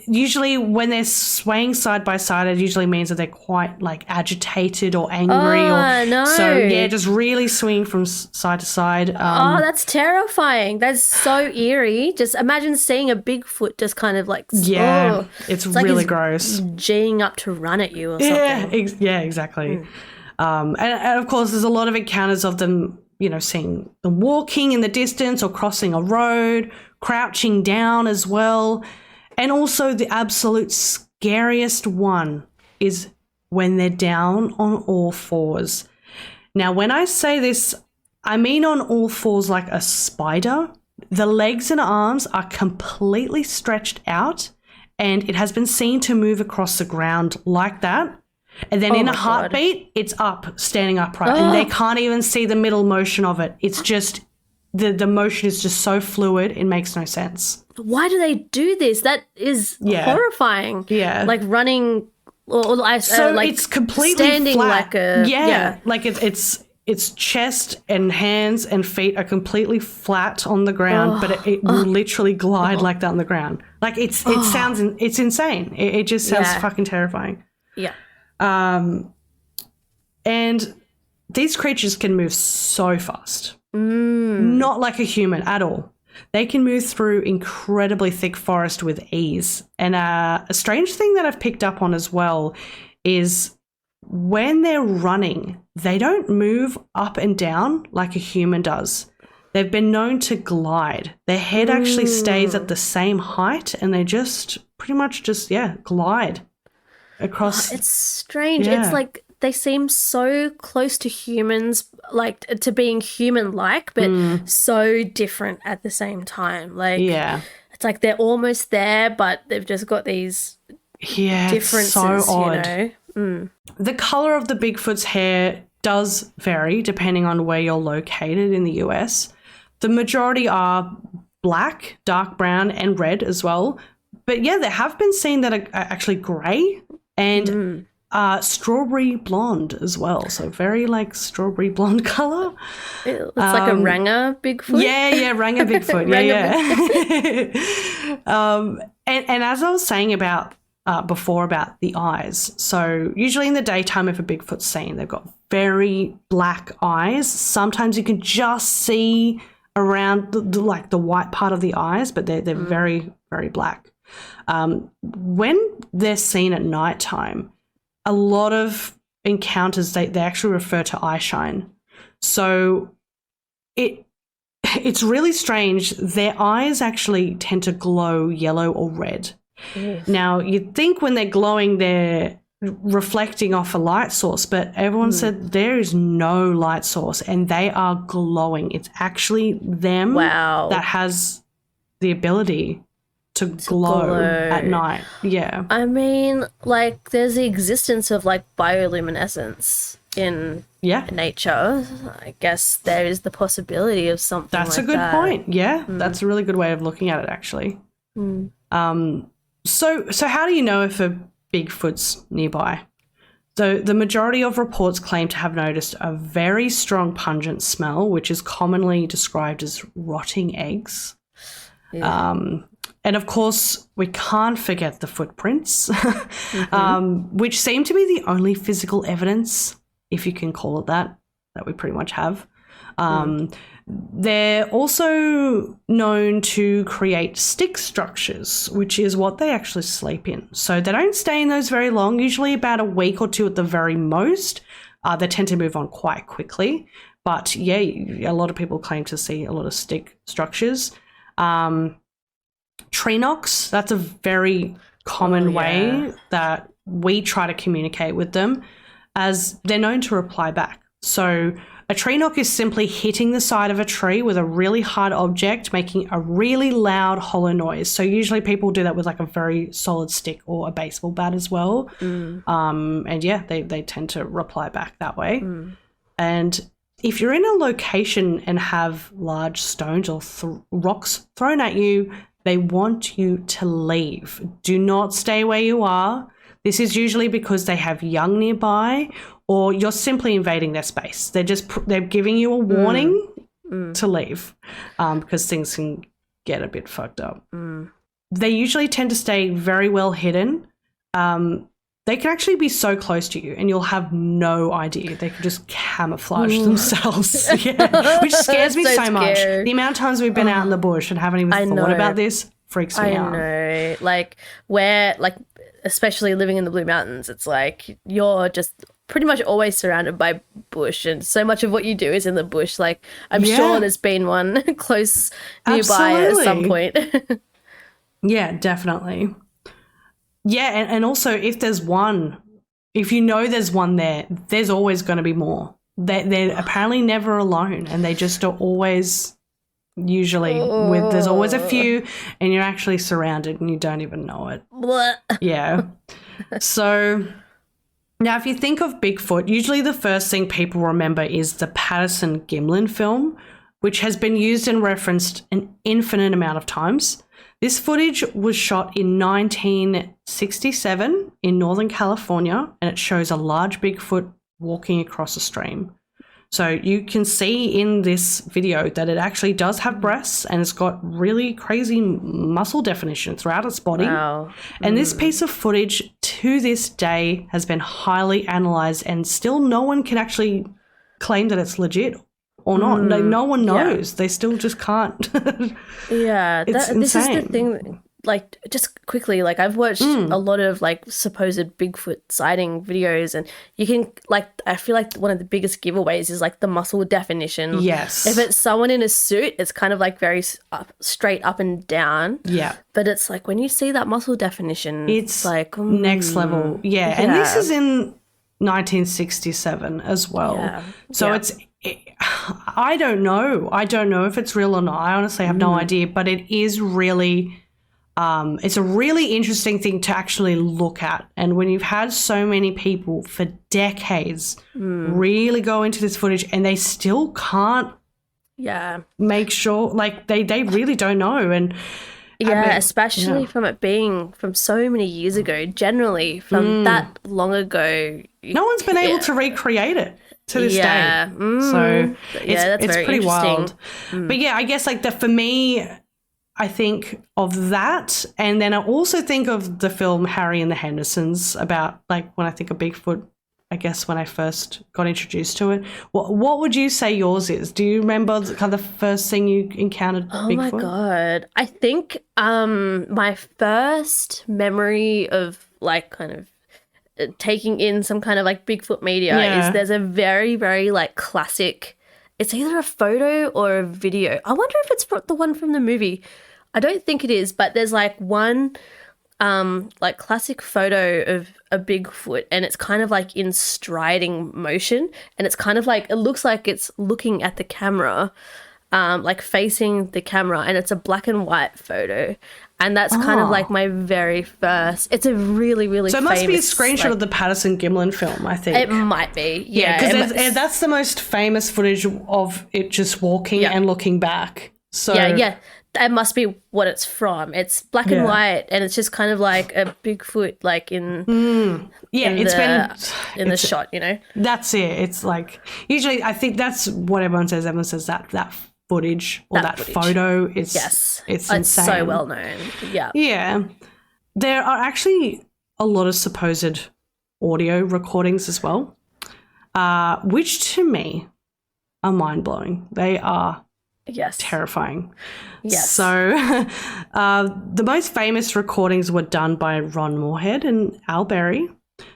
usually when they're swaying side by side, it usually means that they're quite like agitated or angry. So yeah, just really swinging from side to side. That's terrifying. That's so eerie. Just imagine seeing a Bigfoot just kind of like, it's really like gross. G'ing up to run at you or something. Yeah, exactly. And of course, there's a lot of encounters of them, you know, seeing them walking in the distance or crossing a road, crouching down as well. And also the absolute scariest one is when they're down on all fours. Now, when I say this, I mean on all fours like a spider. The legs and arms are completely stretched out, and it has been seen to move across the ground like that. And then in a heartbeat, it's up, standing upright. And they can't even see the middle motion of it. It's just, the motion is just so fluid, it makes no sense. Why do they do this? That is horrifying. Yeah. Like running, or like it's completely standing flat. like like its chest and hands and feet are completely flat on the ground, but it will literally glide like that on the ground. Like it's insane. It just sounds fucking terrifying. Yeah. And these creatures can move so fast. Not like a human at all. They can move through incredibly thick forest with ease. And a strange thing that I've picked up on as well is when they're running, they don't move up and down like a human does. They've been known to glide. Their head actually stays at the same height, and they just pretty much just glide across. It's strange. It's like they seem so close to humans, like to being human-like, but so different at the same time. Like, it's like they're almost there, but they've just got these differences. It's so odd. You know? The color of the Bigfoot's hair does vary depending on where you're located in the US. The majority are black, dark brown, and red as well. But yeah, there have been seen that are actually grey and strawberry blonde as well. So very like strawberry blonde color. It's like a Ranger Bigfoot. Yeah, Ranger Bigfoot. And as I was saying about before about the eyes. So usually in the daytime, if a Bigfoot's seen, they've got very black eyes. Sometimes you can just see around the white part of the eyes, but they're very, very black. When they're seen at nighttime, a lot of encounters, they actually refer to eye shine. So it's really strange. Their eyes actually tend to glow yellow or red. Yes. Now, you'd think when they're glowing, they're reflecting off a light source, but everyone said there is no light source and they are glowing. It's actually them that has the ability to glow at night. Yeah. I mean, like, there's the existence of, like, bioluminescence in nature. I guess there is the possibility of something That's a good point. Yeah, that's a really good way of looking at it, actually. So how do you know if a Bigfoot's nearby? So the majority of reports claim to have noticed a very strong pungent smell, which is commonly described as rotting eggs. Yeah. And of course, we can't forget the footprints, which seem to be the only physical evidence, if you can call it that we pretty much have. They're also known to create stick structures, which is what they actually sleep in. So they don't stay in those very long, usually about a week or two at the very most. They tend to move on quite quickly. But, yeah, a lot of people claim to see a lot of stick structures. Tree knocks, that's a very common way that we try to communicate with them, as they're known to reply back. So a tree knock is simply hitting the side of a tree with a really hard object, making a really loud, hollow noise. So usually people do that with like a very solid stick or a baseball bat as well. And yeah, they tend to reply back that way. And if you're in a location and have large stones or rocks thrown at you, they want you to leave. Do not stay where you are. This is usually because they have young nearby, or you're simply invading their space. They're giving you a warning to leave because things can get a bit fucked up. They usually tend to stay very well hidden. They can actually be so close to you and you'll have no idea. They can just camouflage themselves, which scares me so much. The amount of times we've been out in the bush and haven't even thought about this freaks me out. I know. Like, especially living in the Blue Mountains, it's like you're just pretty much always surrounded by bush, and so much of what you do is in the bush. Like, I'm sure there's been one close nearby at some point. Yeah, definitely. Yeah, and also if there's one, if you know there's one there, there's always going to be more. They're apparently never alone, and they just are always there's always a few, and you're actually surrounded and you don't even know it. Yeah. So now if you think of Bigfoot, usually the first thing people remember is the Patterson-Gimlin film, which has been used and referenced an infinite amount of times. This footage was shot in 1967 in Northern California, and it shows a large Bigfoot walking across a stream. So you can see in this video that it actually does have breasts, and it's got really crazy muscle definition throughout its body. Wow. And this piece of footage to this day has been highly analysed, and still no one can actually claim that it's legit or not. No one knows. They still just can't. This is the thing. Like, just quickly, like, I've watched a lot of like supposed Bigfoot sighting videos, and you can, like, I feel like one of the biggest giveaways is like the muscle definition. Yes. If it's someone in a suit, it's kind of like very straight up and down. Yeah. But it's like when you see that muscle definition, it's like next level. Yeah. And this is in 1967 as well. Yeah. So I don't know. I don't know if it's real or not. I honestly have no idea, but it is really, it's a really interesting thing to actually look at. And when you've had so many people for decades really go into this footage and they still can't make sure, like they really don't know. And especially from it being from so many years ago, generally from that long ago. No one's been able to recreate it to this day. So it's pretty wild. But yeah, I guess like for me, I think of that, and then I also think of the film Harry and the Hendersons, about like when I think of Bigfoot, I guess when I first got introduced to it. What would you say yours is? Do you remember kind of the first thing you encountered Bigfoot? Oh my God. I think my first memory of like kind of taking in some kind of like Bigfoot media is there's a very, very like classic, it's either a photo or a video. I wonder if it's the one from the movie. I don't think it is, but there's like one like classic photo of a Bigfoot, and it's kind of like in striding motion, and it's kind of like, it looks like it's looking at the camera, like facing the camera, and it's a black and white photo. And that's kind of like my very first. It's a really, really famous. So it must be a screenshot of the Patterson-Gimlin film, I think. It might be, yeah. Because that's the most famous footage of it just walking and looking back. So that must be what it's from. It's black and white, and it's just kind of like a Bigfoot, like in the shot, you know. That's it. It's like, usually I think that's what everyone says. Everyone says that footage or that photo is it's insane. So well known. Yeah. There are actually a lot of supposed audio recordings as well, which to me are mind-blowing. They are terrifying. Yes. So the most famous recordings were done by Ron Moorhead and Al Berry.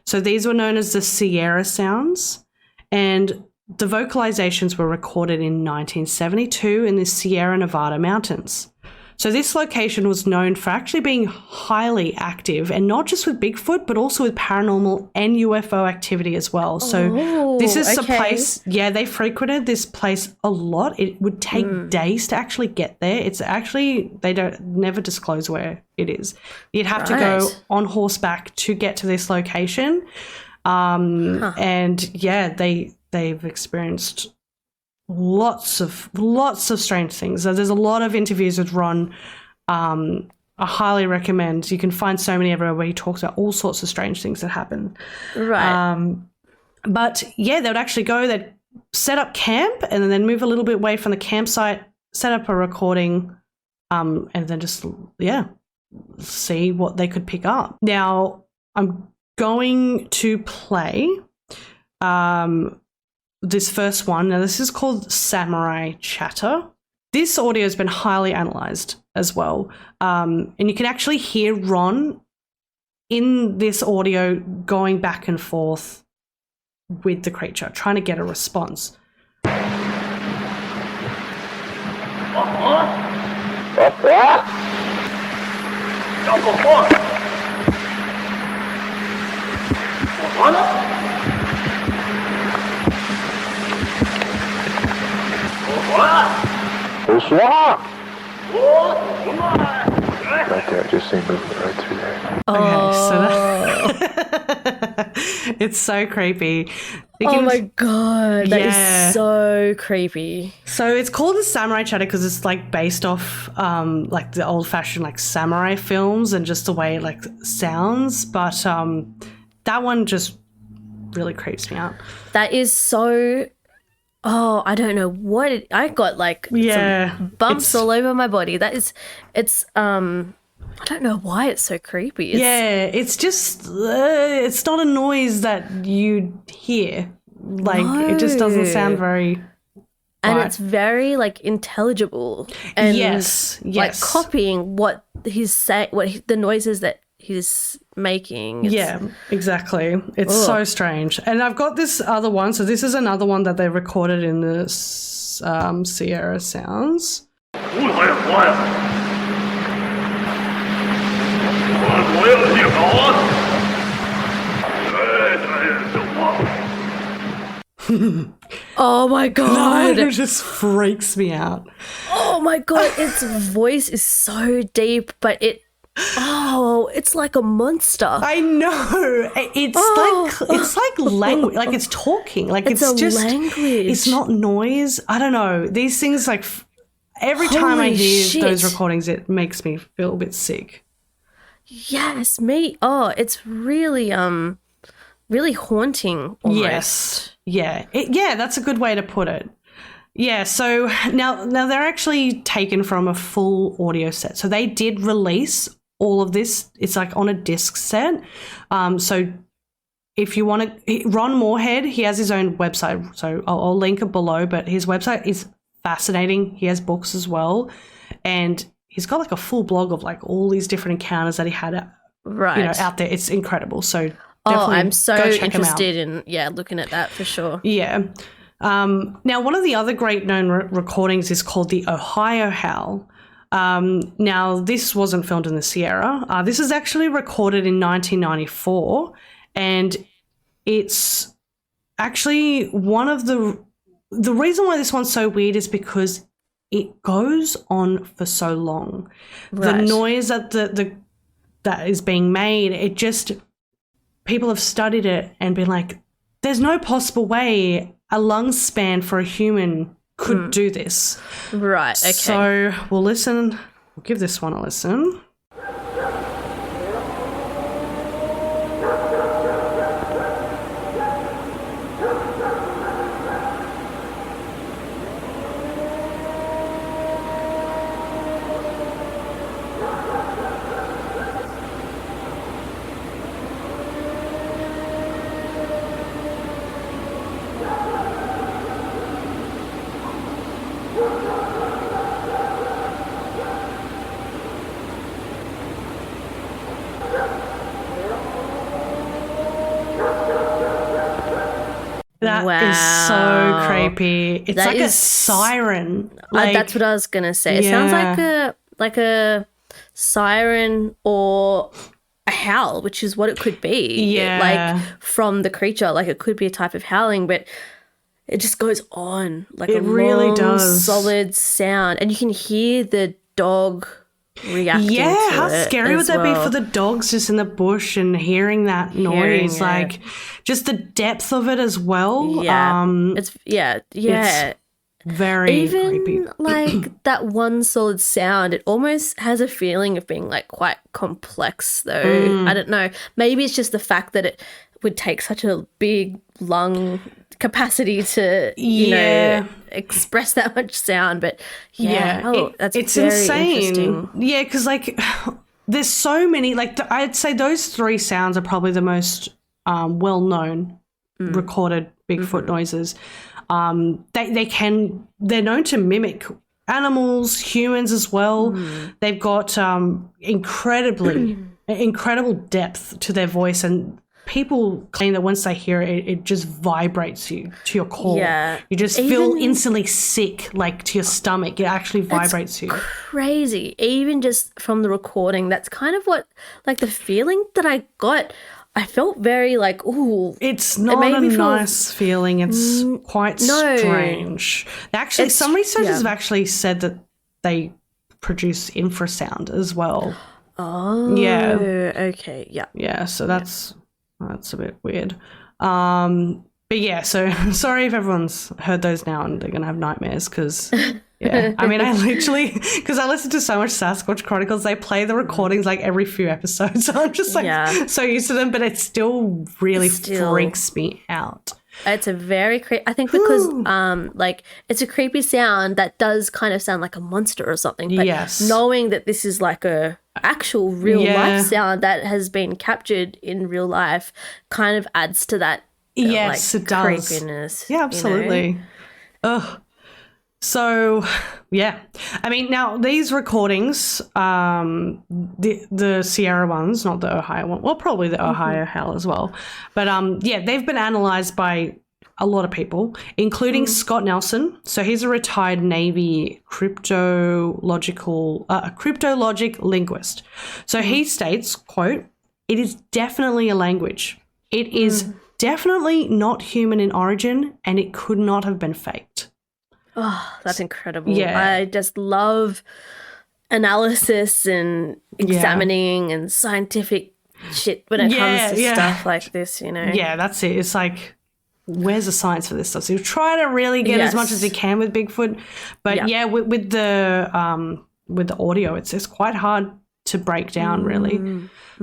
So these were known as the Sierra Sounds, and the vocalizations were recorded in 1972 in the Sierra Nevada mountains. So this location was known for actually being highly active, and not just with Bigfoot, but also with paranormal and UFO activity as well. So this is a place, they frequented this place a lot. It would take days to actually get there. It's actually, they never disclose where it is. You'd have to go on horseback to get to this location. And they've experienced lots of strange things. There's a lot of interviews with Ron. I highly recommend. You can find so many everywhere where he talks about all sorts of strange things that happen. Right. But yeah, they would actually go, they'd set up camp and then move a little bit away from the campsite, set up a recording, and then just, see what they could pick up. Now, I'm going to play this first one. Now, this is called Samurai Chatter. This audio has been highly analyzed as well. And you can actually hear Ron in this audio going back and forth with the creature, trying to get a response. Right there, I just see movement right through there. Okay, so it's so creepy. My god, that is so creepy. So it's called a Samurai Chatter because it's like based off like the old-fashioned like samurai films and just the way it like sounds. But that one just really creeps me out. That is so. Oh, I don't know what I got like some bumps all over my body. It's I don't know why it's so creepy. It's just it's not a noise that you hear. Like it just doesn't sound very. And it's very like intelligible. And yes, like copying what he's saying, the noises that he's making. Exactly. It's so strange. And I've got this other one. So this is another one that they recorded in the Sierra Sounds. Oh my god. It just freaks me out. Oh my god, its voice is so deep, but it's like a monster. I know. It's like language, like it's talking, like it's just language. It's not noise. I don't know. These things, like every time I hear those recordings, it makes me feel a bit sick. Yes, me. Oh, it's really really haunting almost. Yes. Yeah. That's a good way to put it. Yeah, so now they're actually taken from a full audio set. So they did release all of this. It's like on a disc set. So if you want to, Ron Moorhead, he has his own website. So I'll link it below, but his website is fascinating. He has books as well. And he's got like a full blog of like all these different encounters that he had out there. It's incredible. So definitely I'm so go check interested in looking at that for sure. Yeah. Now, one of the other great known recordings is called the Ohio Howl. Now, this wasn't filmed in the Sierra. This is actually recorded in 1994, and it's actually one of the reason why this one's so weird is because it goes on for so long. Right. The noise that that is being made, it just, people have studied it and been like, there's no possible way a lung span for a human could do this. Right, okay. So we'll give this one a listen. That is so creepy. It's like a siren. That's what I was gonna say. It sounds like a siren or a howl, which is what it could be. Yeah, like from the creature. Like it could be a type of howling, but it just goes on like it really long, does. Solid sound, and you can hear the dog reacting to it. How scary would that be for the dogs just in the bush and hearing that noise? Like just the depth of it as well. It's very creepy. Like that one solid sound, it almost has a feeling of being like quite complex though. I don't know. Maybe it's just the fact that would take such a big lung capacity to, you know, express that much sound. But that's it's very insane. interesting. Yeah, because like there's so many. Like I'd say those three sounds are probably the most well-known recorded Bigfoot noises. They're known to mimic animals, humans as well. They've got incredible depth to their voice, and people claim that once they hear it, it just vibrates you to your core. Yeah. You just feel instantly sick, like to your stomach. It actually vibrates you. Crazy. Even just from the recording, that's kind of what, like, the feeling that I got. I felt very like, ooh. It's not a nice feeling. It's quite strange. Actually, some researchers have actually said that they produce infrasound as well. Oh. Yeah. Okay. Yeah. Yeah. So that's a bit weird. But yeah, so sorry if everyone's heard those now and they're going to have nightmares because, yeah. I mean, I literally, because I listen to so much Sasquatch Chronicles, they play the recordings like every few episodes. So I'm just like so used to them, but it still really freaks me out. It's a very I think because like it's a creepy sound that does kind of sound like a monster or something. But knowing that this is like a actual real life sound that has been captured in real life kind of adds to that. Yes, like, it does. Creepiness. Yeah, absolutely. You know? Ugh. So, yeah. I mean, now these recordings, the Sierra ones, not the Ohio one, well, probably the Ohio hell as well. But, they've been analysed by a lot of people, including Scott Nelson. So he's a retired Navy cryptologic linguist. So he states, quote, "It is definitely a language. It is definitely not human in origin, and it could not have been faked." Oh, that's incredible. Yeah. I just love analysis and examining and scientific shit when it comes to stuff like this, you know? Yeah, that's it. It's like, where's the science for this stuff? So you try to really get as much as you can with Bigfoot. But with the audio, it's quite hard to break down, really.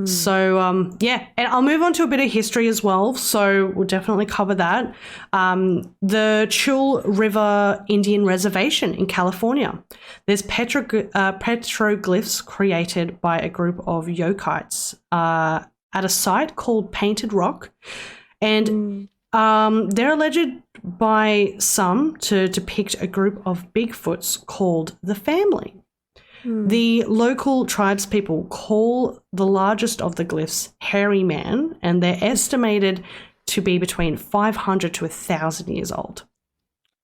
So, and I'll move on to a bit of history as well. So we'll definitely cover that. The Chul River Indian Reservation in California. There's petroglyphs created by a group of Yokites at a site called Painted Rock. And they're alleged by some to depict a group of Bigfoots called the Family. The local tribespeople call the largest of the glyphs Hairy Man, and they're estimated to be between 500 to 1,000 years old.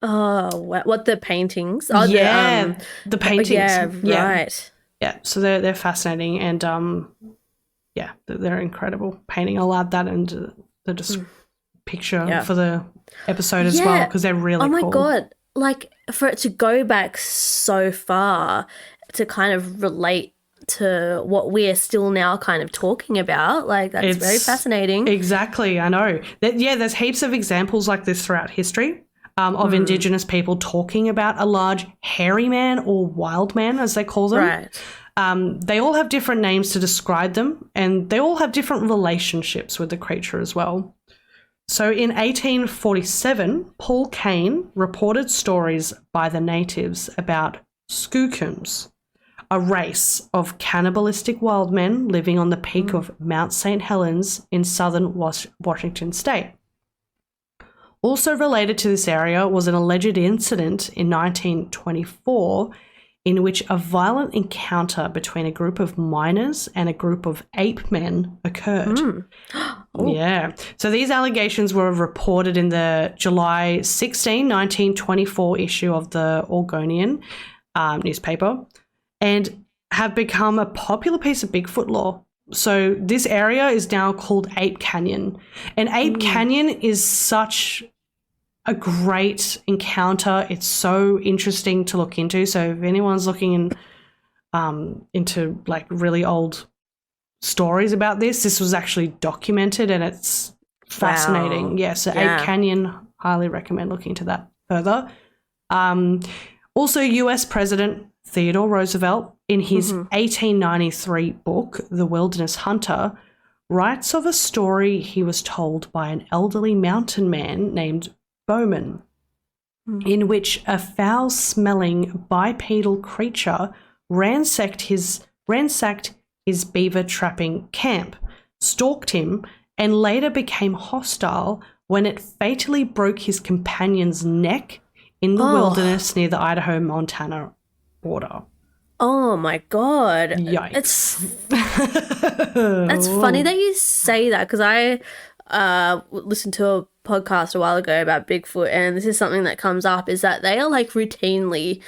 Oh, what the paintings? Oh, the paintings. Right. Yeah, so they're fascinating, and they're incredible painting. I'll add that into the picture for the episode as well, because they're really cool. Oh my God, like for it to go back so far to kind of relate to what we're still now kind of talking about. Like, that's very fascinating. Exactly, I know. There's heaps of examples like this throughout history of Indigenous people talking about a large hairy man or wild man, as they call them. Right. They all have different names to describe them, and they all have different relationships with the creature as well. So in 1847, Paul Kane reported stories by the natives about skookums, a race of cannibalistic wild men living on the peak of Mount St. Helens in southern Washington state. Also related to this area was an alleged incident in 1924 in which a violent encounter between a group of miners and a group of ape men occurred. Yeah. So these allegations were reported in the July 16, 1924 issue of the Oregonian newspaper, and have become a popular piece of Bigfoot lore. So this area is now called Ape Canyon. And Ape Canyon is such a great encounter. It's so interesting to look into. So if anyone's looking into like really old stories about this was actually documented, and it's fascinating. Wow. Yeah, so Ape Canyon, highly recommend looking into that further. Also, US President Theodore Roosevelt, in his 1893 book, The Wilderness Hunter, writes of a story he was told by an elderly mountain man named Bowman, in which a foul-smelling bipedal creature ransacked his beaver trapping camp, stalked him, and later became hostile when it fatally broke his companion's neck in the wilderness near the Idaho-Montana border. Oh my God. Yikes. That's funny that you say that, because I listened to a podcast a while ago about Bigfoot, and this is something that comes up, is that they are like routinely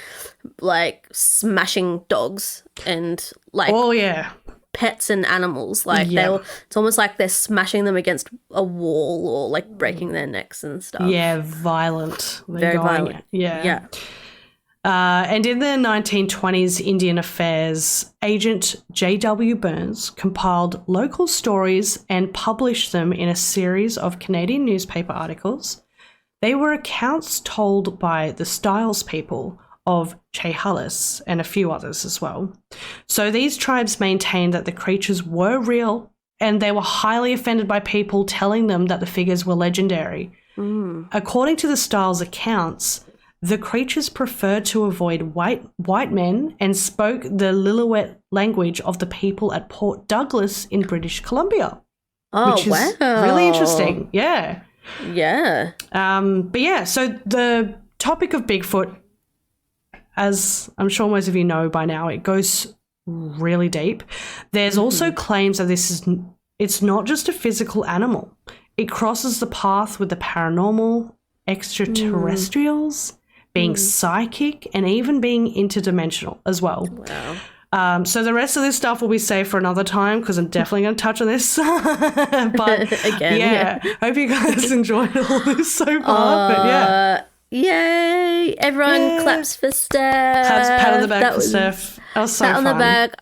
like smashing dogs and like pets and animals. Like it's almost like they're smashing them against a wall or like breaking their necks and stuff. Yeah, violent. Very violent. Yeah. And in the 1920s Indian Affairs, Agent J.W. Burns compiled local stories and published them in a series of Canadian newspaper articles. They were accounts told by the Styles people of Chehalis and a few others as well. So these tribes maintained that the creatures were real, and they were highly offended by people telling them that the figures were legendary. According to the Styles accounts, the creatures preferred to avoid white men and spoke the Lillooet language of the people at Port Douglas in British Columbia. Which is really interesting. Yeah. Yeah. But yeah, so the topic of Bigfoot, as I'm sure most of you know by now, it goes really deep. There's also claims that it's not just a physical animal. It crosses the path with the paranormal, extraterrestrials, being psychic, and even being interdimensional as well. Wow. So the rest of this stuff will be saved for another time, because I'm definitely going to touch on this. But Again, hope you guys enjoyed all this so far. But yeah. Yay! Everyone claps for Steph. Pat on the back for Steph. That was so fun. Pat on the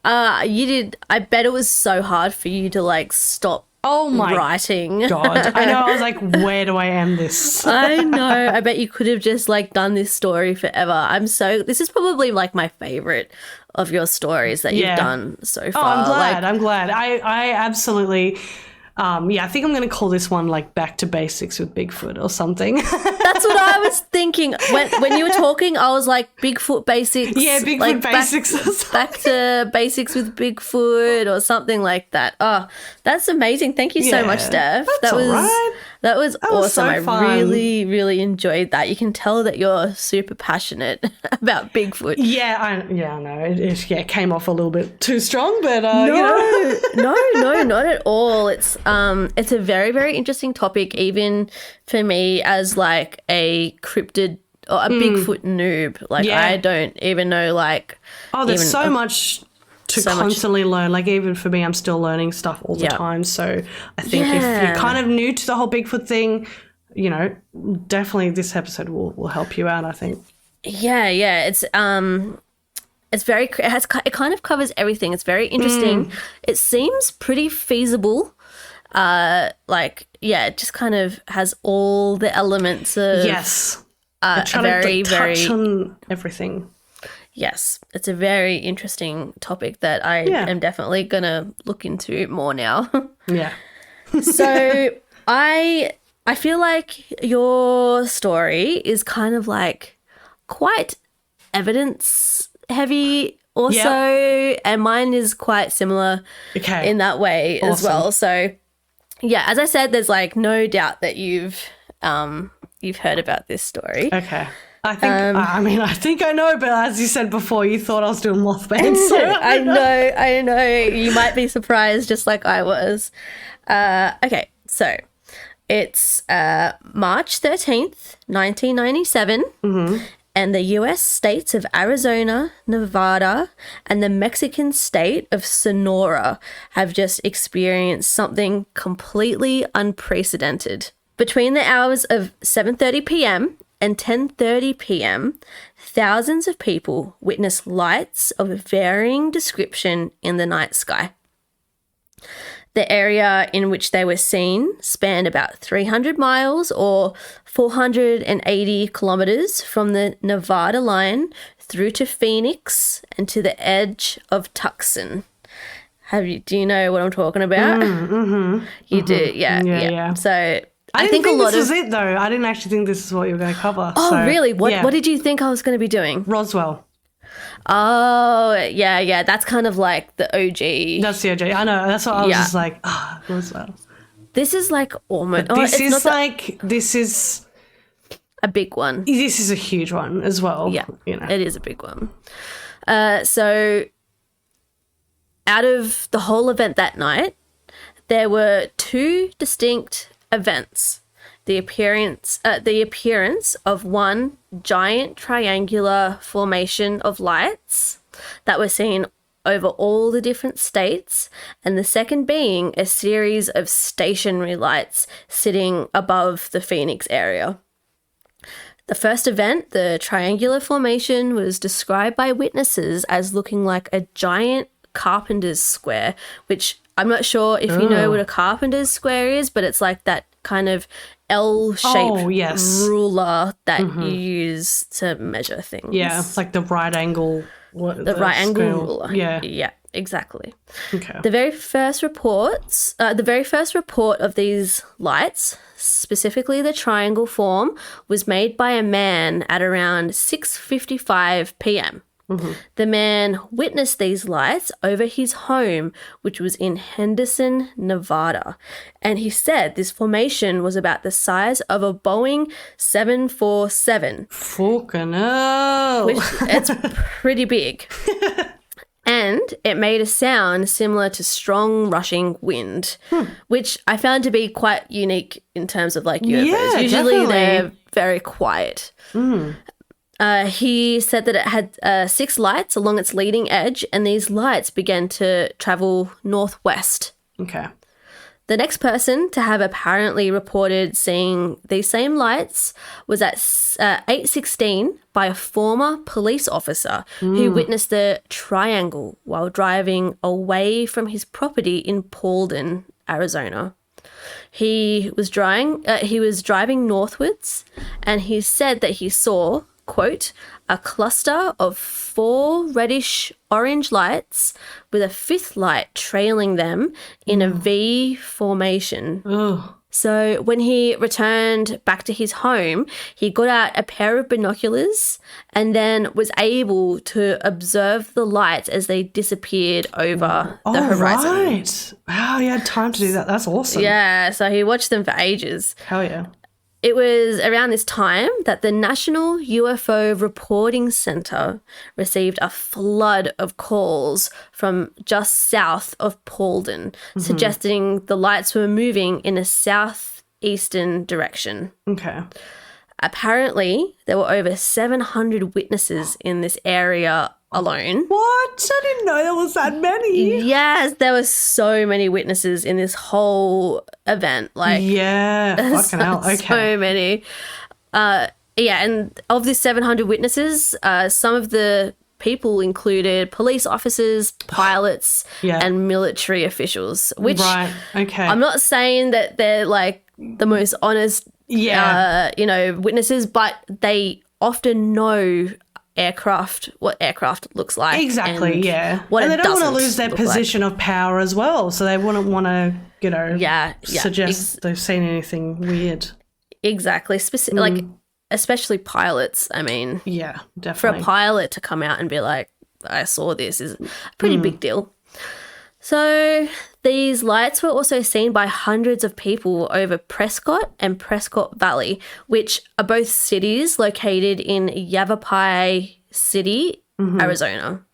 back. You did. I bet it was so hard for you to like stop. Oh my writing. God. I know. I was like, where do I end this? I know. I bet you could have just like done this story forever. This is probably like my favorite of your stories that you've done so far. Oh, I'm glad. I absolutely, I think I'm going to call this one like Back to Basics with Bigfoot or something. That's what I was thinking. When you were talking, I was like, Bigfoot Basics. Yeah, Bigfoot like Basics. Back to Basics with Bigfoot or something like that. Oh, that's amazing. Thank you so much, Steph. That was awesome. so I fun. really, really enjoyed that. You can tell that you're super passionate about Bigfoot. Yeah, I know. It came off a little bit too strong, but No, not at all. It's a very, very interesting topic, even for me as like a cryptid or a Bigfoot noob. Like I don't even know like. Oh, there's so much to constantly learn. Like even for me, I'm still learning stuff all the time. So I think if you're kind of new to the whole Bigfoot thing, definitely this episode will help you out, I think. Yeah. It's very, it kind of covers everything. It's very interesting. It seems pretty feasible. It just kind of has all the elements of very, touch on everything. Yes, it's a very interesting topic that I am definitely gonna look into more now. Yeah. So I feel like your story is kind of like quite evidence heavy also, and mine is quite similar in that way as well. So yeah, as I said, there's like no doubt that you've heard about this story. Okay. I think I know, but as you said before, you thought I was doing Mothman. So I know. You might be surprised just like I was. Okay, so it's March 13th, 1997, and the US states of Arizona, Nevada, and the Mexican state of Sonora have just experienced something completely unprecedented. Between the hours of 7:30 p.m. and 10:30 p.m., thousands of people witnessed lights of varying description in the night sky. The area in which they were seen spanned about 300 miles or 480 kilometers from the Nevada line through to Pheonix and to the edge of Tucson. Do you know what I'm talking about? You do, yeah. So I think a lot this of was it though. I didn't actually think this is what you were going to cover. Oh, so, really? What yeah. what did you think I was going to be doing? Roswell. Oh, yeah. That's kind of like the OG. That's the OG. I know. That's what I was just like, Roswell. This is like almost. This is a big one. This is a huge one as well. Yeah, you know. It is a big one. So out of the whole event that night, there were two distinct events. The appearance of one giant triangular formation of lights that were seen over all the different states, and the second being a series of stationary lights sitting above the Pheonix area. The first event, the triangular formation, was described by witnesses as looking like a giant carpenter's square, which I'm not sure if you know what a carpenter's square is, but it's like that kind of L-shaped ruler that you use to measure things. Yeah, like the right angle. The right angle ruler. Yeah, exactly. Okay. The very first report of these lights, specifically the triangle form, was made by a man at around 6:55 p.m. The man witnessed these lights over his home, which was in Henderson, Nevada, and he said this formation was about the size of a Boeing 747. Fucking hell. Which it's pretty big. And it made a sound similar to strong rushing wind, which I found to be quite unique in terms of like UFOs. Yeah, Usually definitely. they're very quiet. He said that it had 6 lights along its leading edge, and these lights began to travel northwest. Okay. The next person to have apparently reported seeing these same lights was at 8:16 by a former police officer who witnessed the triangle while driving away from his property in Paulden, Arizona. He was driving northwards, and he said that he saw, quote, a cluster of 4 reddish-orange lights with a 5th light trailing them in a V formation. So when he returned back to his home, he got out a pair of binoculars and then was able to observe the lights as they disappeared over the horizon. Right. Wow, you had time to do that. That's awesome. Yeah, so he watched them for ages. Hell yeah. It was around this time that the National UFO Reporting Center received a flood of calls from just south of Paulden, suggesting the lights were moving in a southeastern direction. Okay. Apparently, there were over 700 witnesses in this area alone. What? I didn't know there was that many. Yes, there were so many witnesses in this whole event. Like, yeah, fucking hell. Okay. So many. And of these 700 witnesses, some of the people included police officers, pilots, and military officials, which right. Okay. I'm not saying that they're like the most honest, witnesses, but they often know what aircraft looks like. Exactly, and and they don't want to lose their position of power as well, so they wouldn't want to, suggest they've seen anything weird. Exactly. Like, especially pilots, I mean. Yeah, For definitely. a pilot to come out and be like, I saw this is a pretty big deal. So these lights were also seen by hundreds of people over Prescott and Prescott Valley, which are both cities located in Yavapai City, Arizona.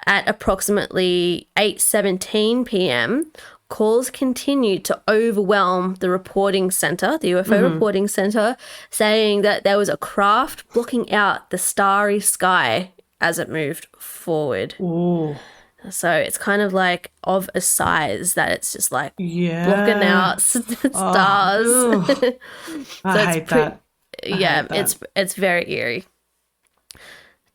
At approximately 8:17 p.m., calls continued to overwhelm the reporting center, the UFO reporting center, saying that there was a craft blocking out the starry sky as it moved forward. Ooh. So it's kind of like of a size that it's just like Yeah. blocking out stars. I hate that. It's very eerie.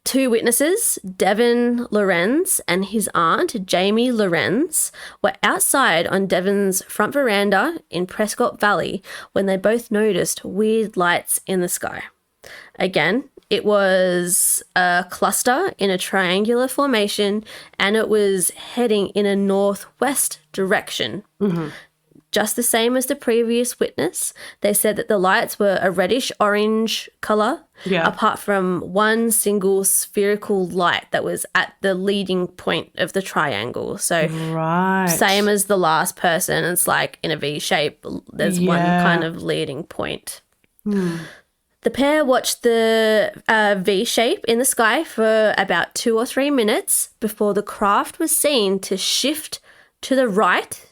2 witnesses, Devin Lorenz and his aunt, Jamie Lorenz, were outside on Devin's front veranda in Prescott Valley when they both noticed weird lights in the sky. Again, It was a cluster in a triangular formation, and it was heading in a northwest direction. Just the same as the previous witness. They said that the lights were a reddish-orange colour, apart from one single spherical light that was at the leading point of the triangle. So same as the last person, it's like in a V shape. There's one kind of leading point. The pair watched the V shape in the sky for about 2 or 3 minutes before the craft was seen to shift to the right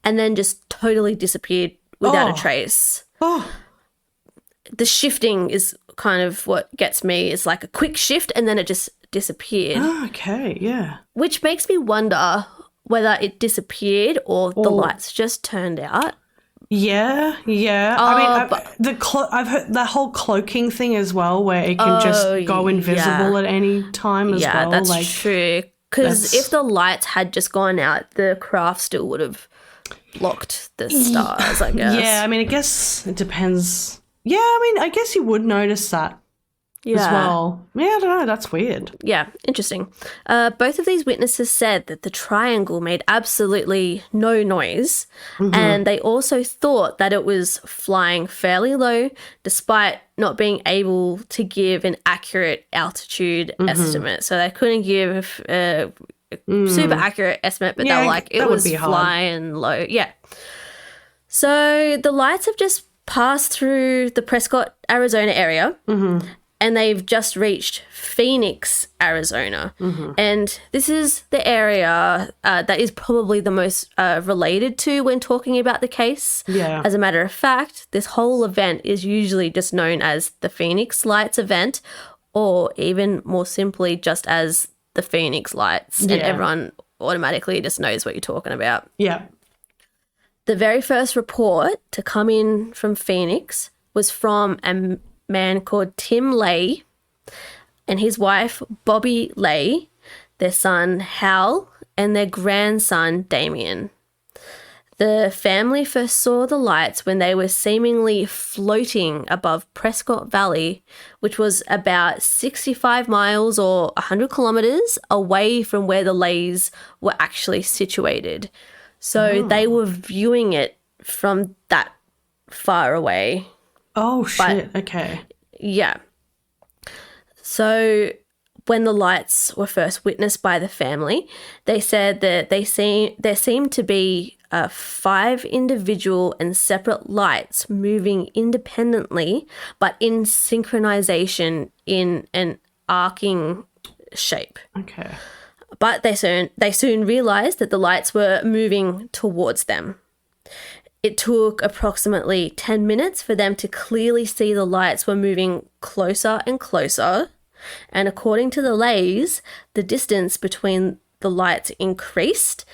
and then just totally disappeared without a trace. The shifting is kind of what gets me. It's like a quick shift and then it just disappeared. Okay, yeah. Which makes me wonder whether it disappeared or the lights just turned out. Yeah. I mean, I've heard the whole cloaking thing as well, where it can just go invisible at any time as well. Yeah, that's true. Because if the lights had just gone out, the craft still would have blocked the stars, I guess. Yeah, I mean, I guess it depends. Yeah, I mean, I guess you would notice that as well. Yeah, I don't know. That's weird. Yeah, interesting. Both of these witnesses said that the triangle made absolutely no noise, and they also thought that it was flying fairly low despite not being able to give an accurate altitude estimate. So they couldn't give a super accurate estimate, but they were like, it was flying low. Yeah. So the lights have just passed through the Prescott, Arizona area. And they've just reached Pheonix, Arizona. And this is the area that is probably the most related to when talking about the case. Yeah. As a matter of fact, this whole event is usually just known as the Pheonix Lights event, or even more simply just as the Pheonix Lights. And everyone automatically just knows what you're talking about. Yeah. The very first report to come in from Pheonix was from a man called Tim Lay and his wife Bobby Lay, their son Hal, and their grandson Damien. The family first saw the lights when they were seemingly floating above Prescott Valley, which was about 65 miles or 100 kilometers away from where the Lays were actually situated. So they were viewing it from that far away. Oh, shit. Okay. Yeah. So when the lights were first witnessed by the family, they said that there seemed to be 5 individual and separate lights moving independently, but in synchronization in an arcing shape. Okay. But they soon realized that the lights were moving towards them. It took approximately 10 minutes for them to clearly see the lights were moving closer and closer. And according to the Lays, the distance between the lights increased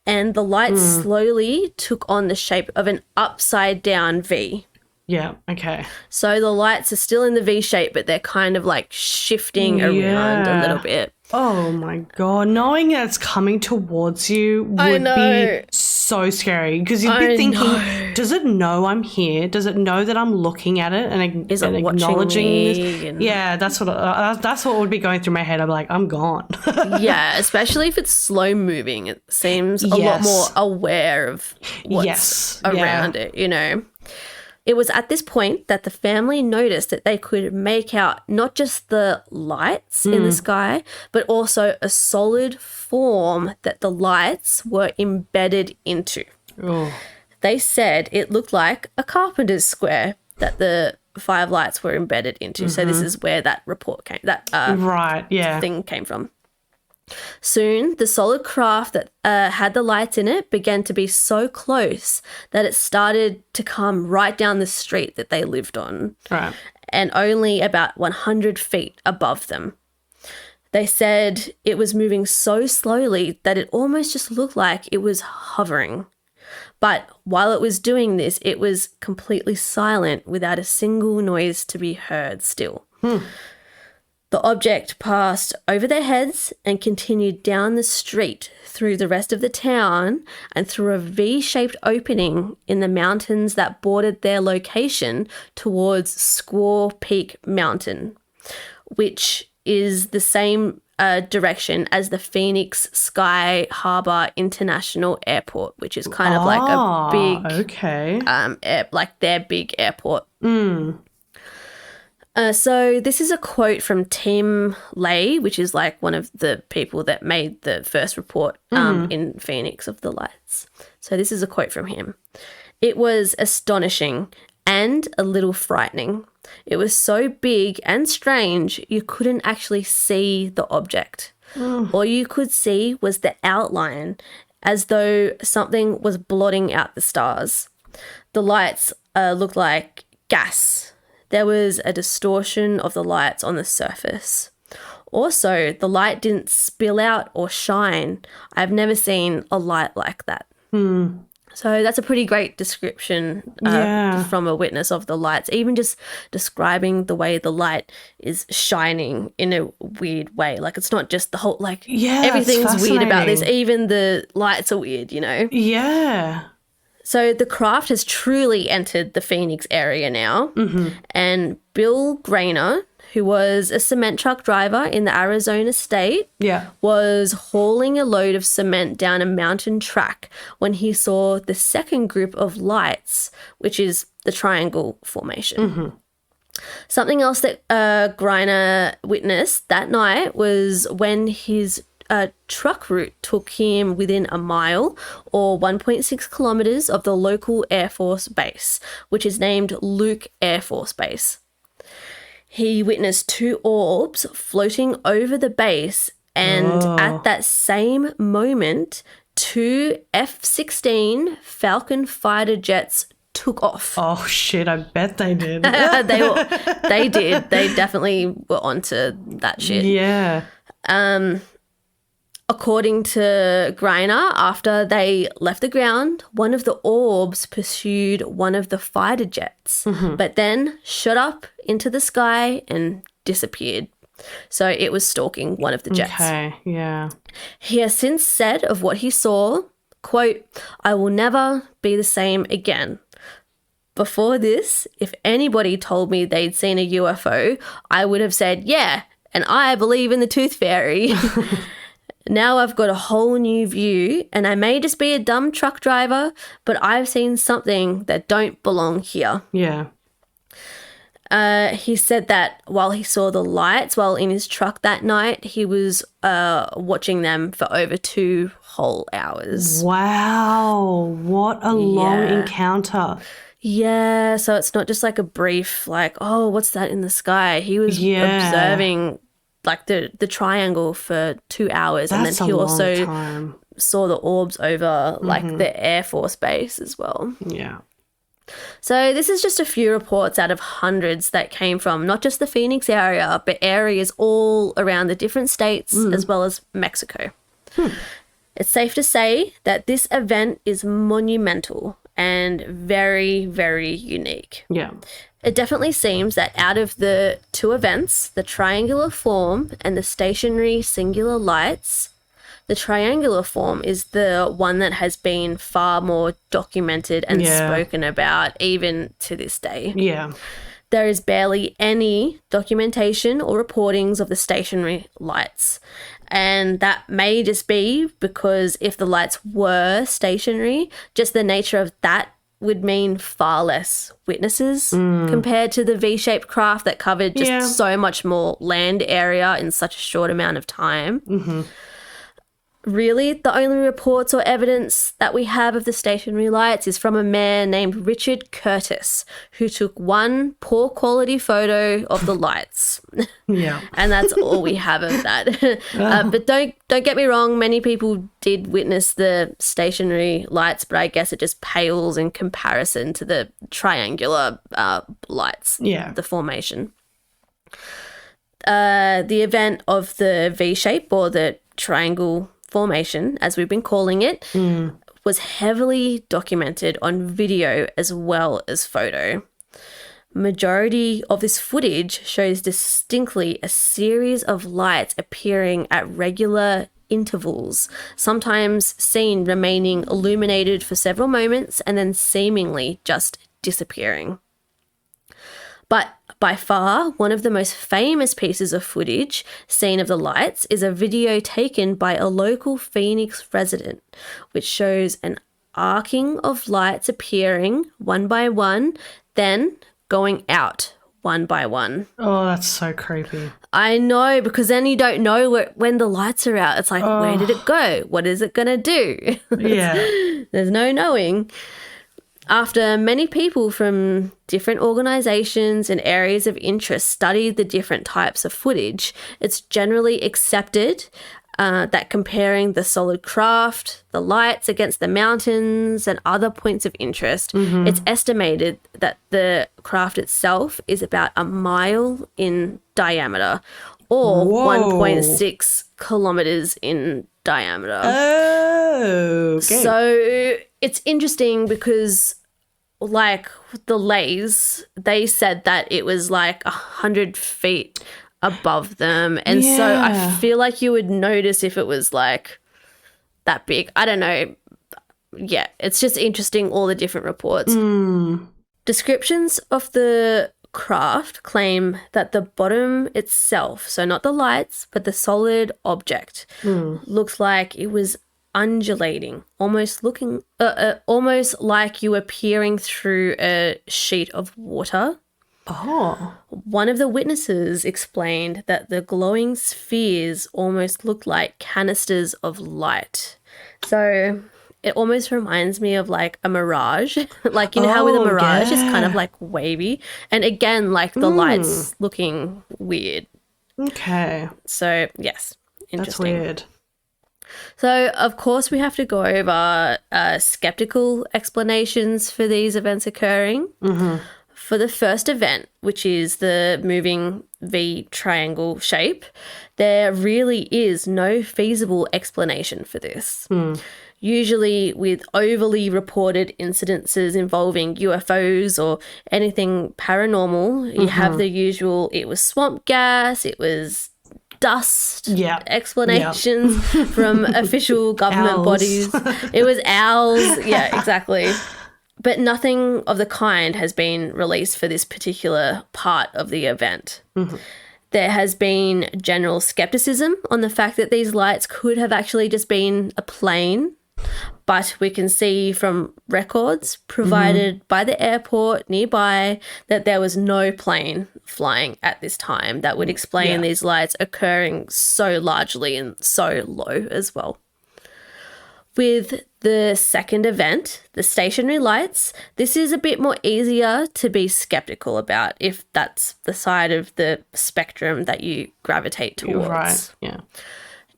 and the lights slowly took on the shape of an upside down V. Yeah, okay. So the lights are still in the V shape, but they're kind of like shifting around a little bit. Oh my God. Knowing that it's coming towards you would be so scary, because you'd be thinking, does it know I'm here? Does it know that I'm looking at it and acknowledging this? Yeah, that's what would be going through my head. I'm like, I'm gone. Yeah, especially if it's slow moving. It seems a lot more aware of what's around it, you know. It was at this point that the family noticed that they could make out not just the lights in the sky, but also a solid form that the lights were embedded into. Oh. They said it looked like a carpenter's square that the 5 lights were embedded into. So this is where that report came, thing came from. Soon, the solid craft that had the lights in it began to be so close that it started to come right down the street that they lived on, and only about 100 feet above them. They said it was moving so slowly that it almost just looked like it was hovering. But while it was doing this, it was completely silent without a single noise to be heard still. The object passed over their heads and continued down the street through the rest of the town and through a V-shaped opening in the mountains that bordered their location towards Squaw Peak Mountain. which is the same direction as the Pheonix Sky Harbor International Airport, which is kind of like a big, like their big airport. So this is a quote from Tim Lay, which is like one of the people that made the first report in Pheonix of the lights. So this is a quote from him. "It was astonishing and a little frightening. It was so big and strange you couldn't actually see the object. All you could see was the outline, as though something was blotting out the stars. The lights looked like gas. There was a distortion of the lights on the surface. Also, the light didn't spill out or shine. I've never seen a light like that." So that's a pretty great description from a witness of the lights, even just describing the way the light is shining in a weird way. Like, it's not just the whole, like, everything's weird about this. Even the lights are weird, you know? Yeah. So the craft has truly entered the Pheonix area now. And Bill Grainer, who was a cement truck driver in the Arizona state, was hauling a load of cement down a mountain track when he saw the second group of lights, which is the triangle formation. Something else that Greiner witnessed that night was when his truck route took him within a mile or 1.6 kilometers of the local Air Force base, which is named Luke Air Force Base. He witnessed two orbs floating over the base, and at that same moment, two F-16 Falcon fighter jets took off. Oh, shit, I bet they did. They did. They definitely were onto that shit. Yeah. According to Greiner, after they left the ground, one of the orbs pursued one of the fighter jets, but then shot up into the sky and disappeared. So it was stalking one of the jets. Okay, yeah. He has since said of what he saw, quote, "I will never be the same again. Before this, if anybody told me they'd seen a UFO, I would have said, yeah, and I believe in the tooth fairy. Now I've got a whole new view, and I may just be a dumb truck driver, but I've seen something that don't belong here." Yeah. He said that while he saw the lights while in his truck that night, he was watching them for over 2 whole hours. Wow. What a long encounter. Yeah, so it's not just like a brief, like, oh, what's that in the sky? He was observing like the triangle for 2 hours. And then he also saw the orbs over like the Air Force base as well. Yeah. So this is just a few reports out of hundreds that came from not just the Phoenix area, but areas all around the different states as well as Mexico. It's safe to say that this event is monumental and very, very unique. Yeah. It definitely seems that out of the two events, the triangular form and the stationary singular lights, the triangular form is the one that has been far more documented and spoken about even to this day. Yeah. There is barely any documentation or reportings of the stationary lights. And that may just be because if the lights were stationary, just the nature of that would mean far less witnesses compared to the V-shaped craft that covered just so much more land area in such a short amount of time. Really, the only reports or evidence that we have of the stationary lights is from a man named Richard Curtis, who took one poor quality photo of the lights. Yeah. And that's all we have of that. But don't get me wrong, many people did witness the stationary lights, but I guess it just pales in comparison to the triangular lights, the formation. The event of the V-shape or the triangle formation, as we've been calling it, was heavily documented on video as well as photo. Majority of this footage shows distinctly a series of lights appearing at regular intervals, sometimes seen remaining illuminated for several moments and then seemingly just disappearing. But By far, one of the most famous pieces of footage seen of the lights is a video taken by a local Pheonix resident, which shows an arcing of lights appearing one by one, then going out one by one. Oh, that's so creepy. I know, because then you don't know when the lights are out. It's like, where did it go? What is it going to do? Yeah. There's no knowing. After many people from different organizations and areas of interest studied the different types of footage, it's generally accepted that comparing the solid craft, the lights against the mountains and other points of interest, it's estimated that the craft itself is about a mile in diameter or 1.6 kilometers in diameter. Oh, okay. So it's interesting because like the lays, they said that it was like 100 feet above them. And so I feel like you would notice if it was like that big. I don't know. Yeah, it's just interesting, all the different reports. Descriptions of the craft claim that the bottom itself, so not the lights, but the solid object, looks like it was undulating, almost like you were peering through a sheet of water. Oh. One of the witnesses explained that the glowing spheres almost looked like canisters of light. So it almost reminds me of like a mirage. Like, you know how with a mirage it's kind of like wavy. And again, like the lights looking weird. Okay. So, yes, interesting. That's weird. So, of course, we have to go over skeptical explanations for these events occurring. For the first event, which is the moving V triangle shape, there really is no feasible explanation for this. Usually with overly reported incidences involving UFOs or anything paranormal, you have the usual, it was swamp gas, it was dust explanations from official government bodies. It was owls. Yeah, exactly. But nothing of the kind has been released for this particular part of the event. There has been general skepticism on the fact that these lights could have actually just been a plane, but we can see from records provided by the airport nearby that there was no plane flying at this time. That would explain these lights occurring so largely and so low as well. With the second event, the stationary lights, this is a bit more easier to be skeptical about if that's the side of the spectrum that you gravitate towards. You're right, yeah.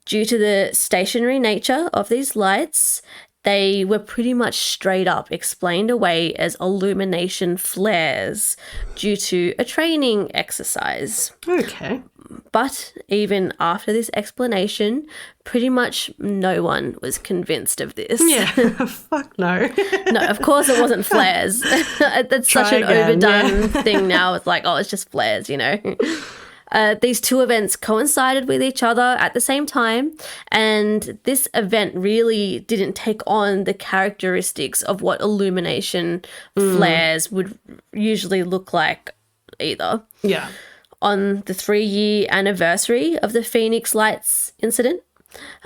Due to the stationary nature of these lights, they were pretty much straight up explained away as illumination flares due to a training exercise. Okay. But even after this explanation, pretty much no one was convinced of this. Yeah, fuck no. No, of course it wasn't flares. That's such an overdone thing now. It's like, oh, it's just flares, you know. These two events coincided with each other at the same time, and this event really didn't take on the characteristics of what illumination flares would usually look like either. Yeah. On the 3-year anniversary of the Pheonix Lights incident,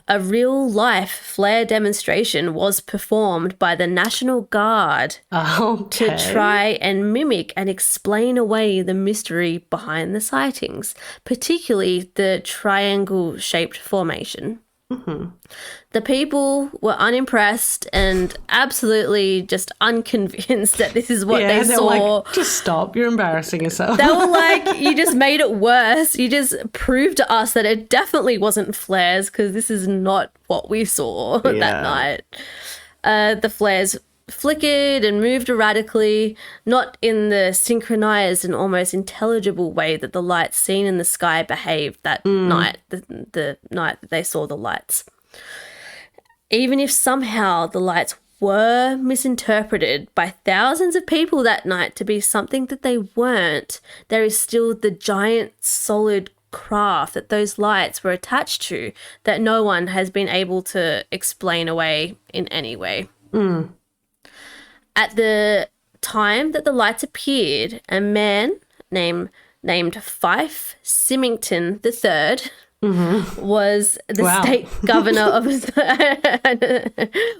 a real-life flare demonstration was performed by the National Guard to try and mimic and explain away the mystery behind the sightings, particularly the triangle-shaped formation. The people were unimpressed and absolutely just unconvinced that this is what they saw. Like, just stop. You're embarrassing yourself. They were like, you just made it worse. You just proved to us that it definitely wasn't flares because this is not what we saw that night. The flares flickered and moved erratically, not in the synchronized and almost intelligible way that the lights seen in the sky behaved that night, the night that they saw the lights. Even if somehow the lights were misinterpreted by thousands of people that night to be something that they weren't, there is still the giant solid craft that those lights were attached to that no one has been able to explain away in any way. At the time that the lights appeared, a man named named Fife Symington III was the state governor of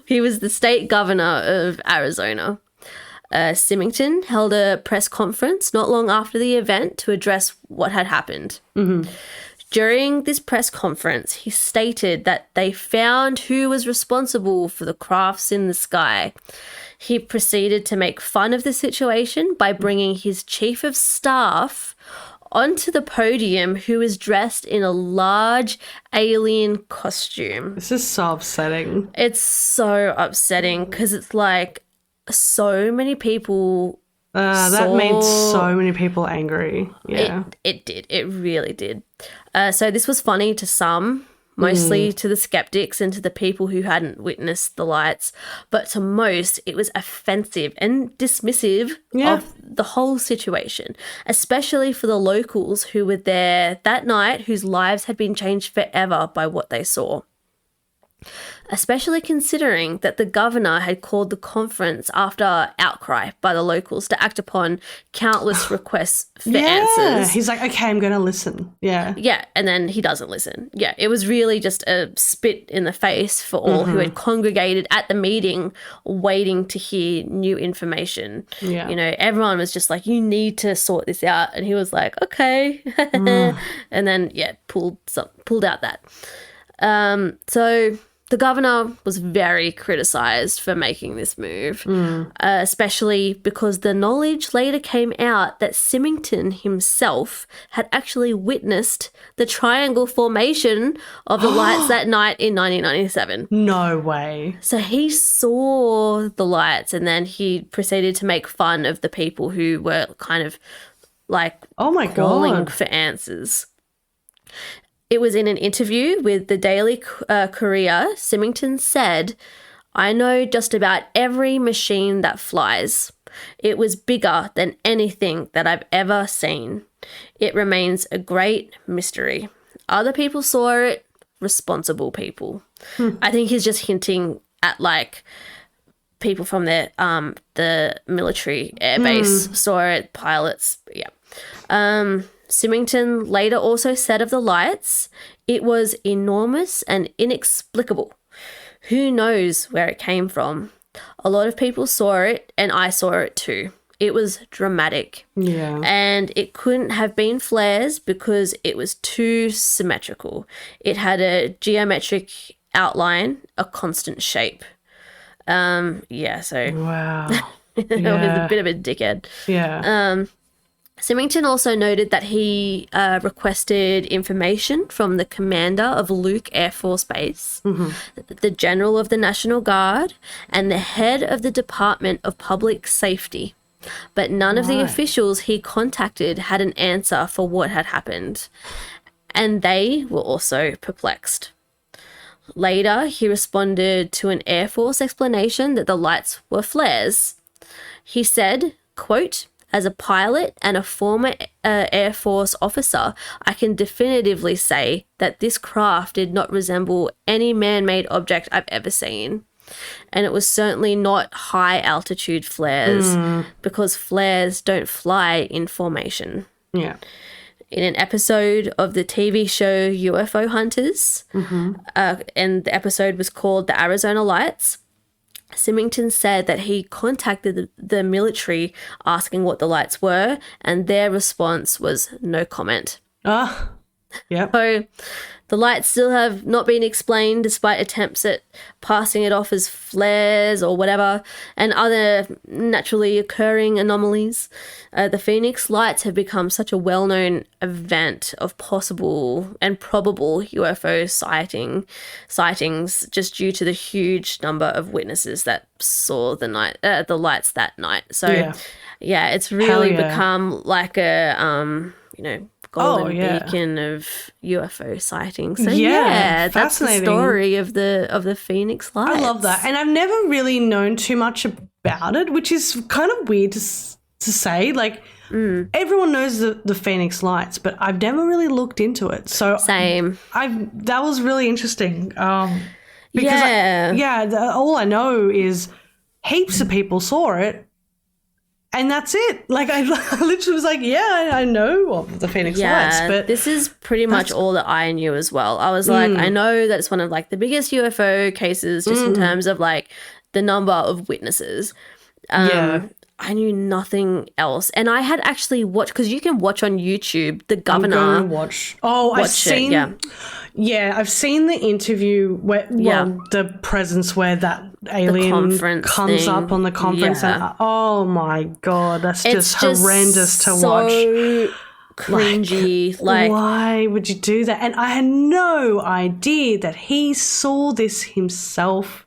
he was the state governor of Arizona. Symington held a press conference not long after the event to address what had happened. During this press conference, he stated that they found who was responsible for the crafts in the sky. He proceeded to make fun of the situation by bringing his chief of staff onto the podium, who was dressed in a large alien costume. This is so upsetting. It's so upsetting because it's like so many people that made so many people angry. Yeah. It did. It really did. So this was funny to some, mostly to the skeptics and to the people who hadn't witnessed the lights. But to most, it was offensive and dismissive of the whole situation, especially for the locals who were there that night, whose lives had been changed forever by what they saw. Especially considering that the governor had called the conference after outcry by the locals to act upon countless requests for answers. He's like, okay, I'm going to listen. Yeah. Yeah, and then he doesn't listen. Yeah, it was really just a spit in the face for all who had congregated at the meeting waiting to hear new information. Yeah. You know, everyone was just like, you need to sort this out. And he was like, okay. And then, pulled out that. So the governor was very criticised for making this move, especially because the knowledge later came out that Symington himself had actually witnessed the triangle formation of the lights that night in 1997. No way. So he saw the lights and then he proceeded to make fun of the people who were kind of like calling for answers. It was in an interview with the Daily Courier. Symington said, "I know just about every machine that flies. It was bigger than anything that I've ever seen. It remains a great mystery. Other people saw it, responsible people." I think he's just hinting at like people from the military airbase saw it, pilots, Symington later also said of the lights, "It was enormous and inexplicable. Who knows where it came from? A lot of people saw it and I saw it too. It was dramatic. Yeah. And it couldn't have been flares because it was too symmetrical. It had a geometric outline, a constant shape." So Wow. it was a bit of a dickhead. Yeah. Symington also noted that he requested information from the commander of Luke Air Force Base, the general of the National Guard, and the head of the Department of Public Safety. But none of the officials he contacted had an answer for what had happened, and they were also perplexed. Later, he responded to an Air Force explanation that the lights were flares. He said, quote, "As a pilot and a former Air Force officer, I can definitively say that this craft did not resemble any man-made object I've ever seen. And it was certainly not high-altitude flares because flares don't fly in formation." Yeah. In an episode of the TV show UFO Hunters, and the episode was called The Arizona Lights, Symington said that he contacted the military asking what the lights were, and their response was no comment. Yep. So the lights still have not been explained despite attempts at passing it off as flares or whatever, and other naturally occurring anomalies. The Pheonix lights have become such a well-known event of possible and probable UFO sightings just due to the huge number of witnesses that saw the lights that night. So yeah it's really become like a golden beacon of UFO sightings. So that's the story of the Pheonix lights. I love that. And I've never really known too much about it, which is kind of weird to say. Like, everyone knows the Pheonix lights, but I've never really looked into it. So same. That was really interesting. Because all I know is heaps of people saw it, And that's it. Like, I literally was like, yeah, I know of the Pheonix Lights, but this is pretty much all that I knew as well. I was like, I know that it's one of like the biggest UFO cases just in terms of like the number of witnesses. I knew nothing else. And I had actually watched, because you can watch on YouTube, the governor. I'm going to watch. Oh, I've seen. I've seen the interview where, the presence where that alien comes up on the conference. And, oh my God, that's just horrendous to watch. So cringy. Like, why would you do that? And I had no idea that he saw this himself.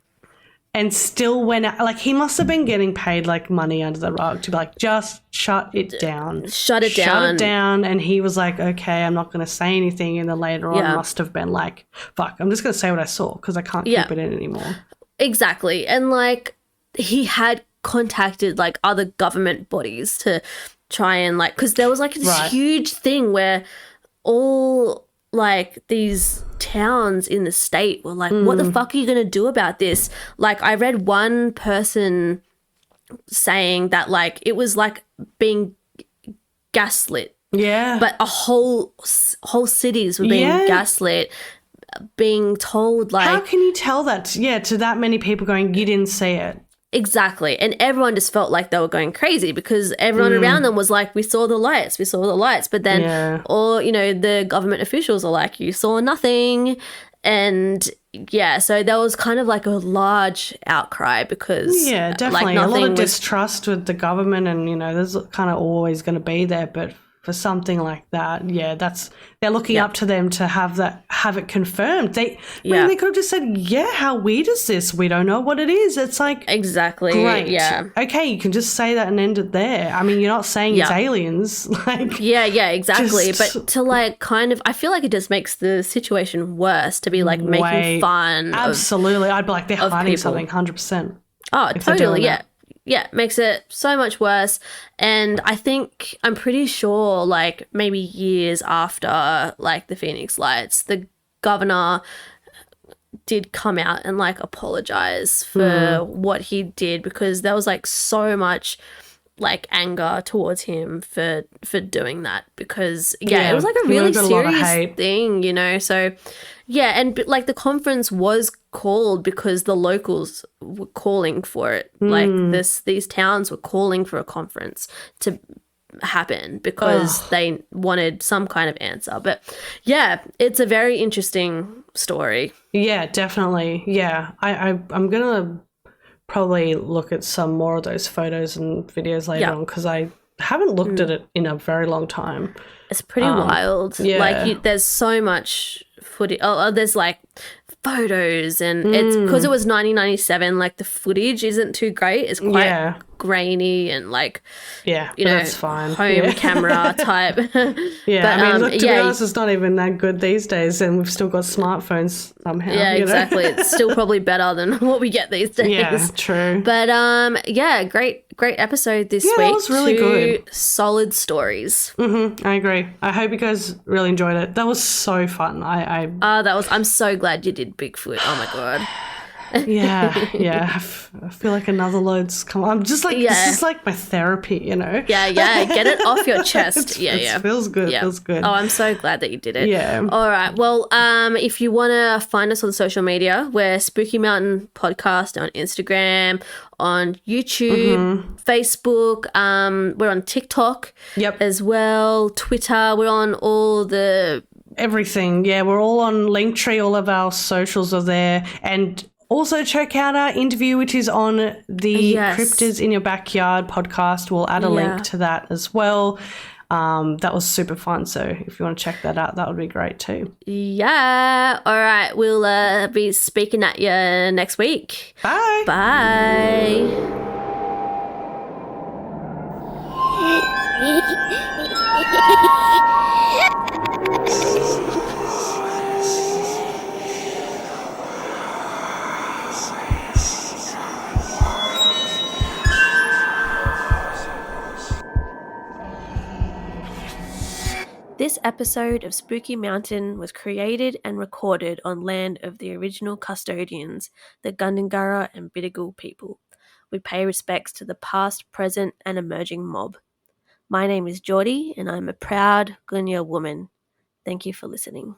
And still went out, like he must have been getting paid like money under the rug to be like, just shut it down. Shut it down. And he was like, okay, I'm not going to say anything. And then later on must have been like, fuck, I'm just going to say what I saw because I can't keep it in anymore. Exactly. And like he had contacted like other government bodies to try and like, because there was like this huge thing where all like these towns in the state were like, what the fuck are you going to do about this? Like I read one person saying that like it was like being gaslit. Yeah. But whole cities were being gaslit, being told like... How can you tell that, to that many people going, you didn't see it? Exactly. And everyone just felt like they were going crazy because everyone around them was like, we saw the lights. But then all, the government officials are like, you saw nothing. And so there was kind of like a large outcry because definitely like a lot of distrust with the government and, there's kind of always going to be there. But for something like that, they're looking up to them to have it confirmed. They could have just said, how weird is this? We don't know what it is. It's like, exactly, great. Okay, you can just say that and end it there. I mean, you're not saying it's aliens. Like, exactly. But to like kind of, I feel like it just makes the situation worse to be like making fun. Absolutely, I'd be like, they're hiding people. something, 100%. Oh, totally, makes it so much worse. And I'm pretty sure like maybe years after like the Pheonix Lights, the governor did come out and like apologize for what he did because there was like so much like anger towards him for doing that because it was like a really serious thing, so and like the conference was called because the locals were calling for it. Like these towns were calling for a conference to happen because they wanted some kind of answer. But it's a very interesting story. Yeah, definitely. Yeah, I'm gonna probably look at some more of those photos and videos later on because I haven't looked at it in a very long time. It's pretty wild. Like there's so much footage. There's like photos and it's because it was 1997. Like the footage isn't too great. It's quite grainy and like that's fine. Home camera type. But I mean, look, to be honest, it's not even that good these days, and we've still got smartphones somehow. Yeah, exactly. It's still probably better than what we get these days. Yeah, true. But great episode this week. That was really good. Solid stories. I agree. I hope you guys really enjoyed it. That was so fun. I'm so glad you did Bigfoot. Oh my God. I feel like another load's come. I'm just like, this is like my therapy, Get it off your chest. It feels good. Feels good. Oh, I'm so glad that you did it. Yeah. All right. Well, if you want to find us on social media, we're Spooky Mountain Podcast on Instagram, on YouTube, Facebook. We're on TikTok as well, Twitter. We're on all the... Everything. Yeah, we're all on Linktree. All of our socials are there. And also check out our interview, which is on the Cryptids in Your Backyard podcast. We'll add a link to that as well. That was super fun. So if you want to check that out, that would be great too. Yeah. All right. We'll be speaking at you next week. Bye. Bye. This episode of Spooky Mountain was created and recorded on land of the original custodians, the Gundungurra and Bidjigal people. We pay respects to the past, present, and emerging mob. My name is Jordi, and I'm a proud Gunya woman. Thank you for listening.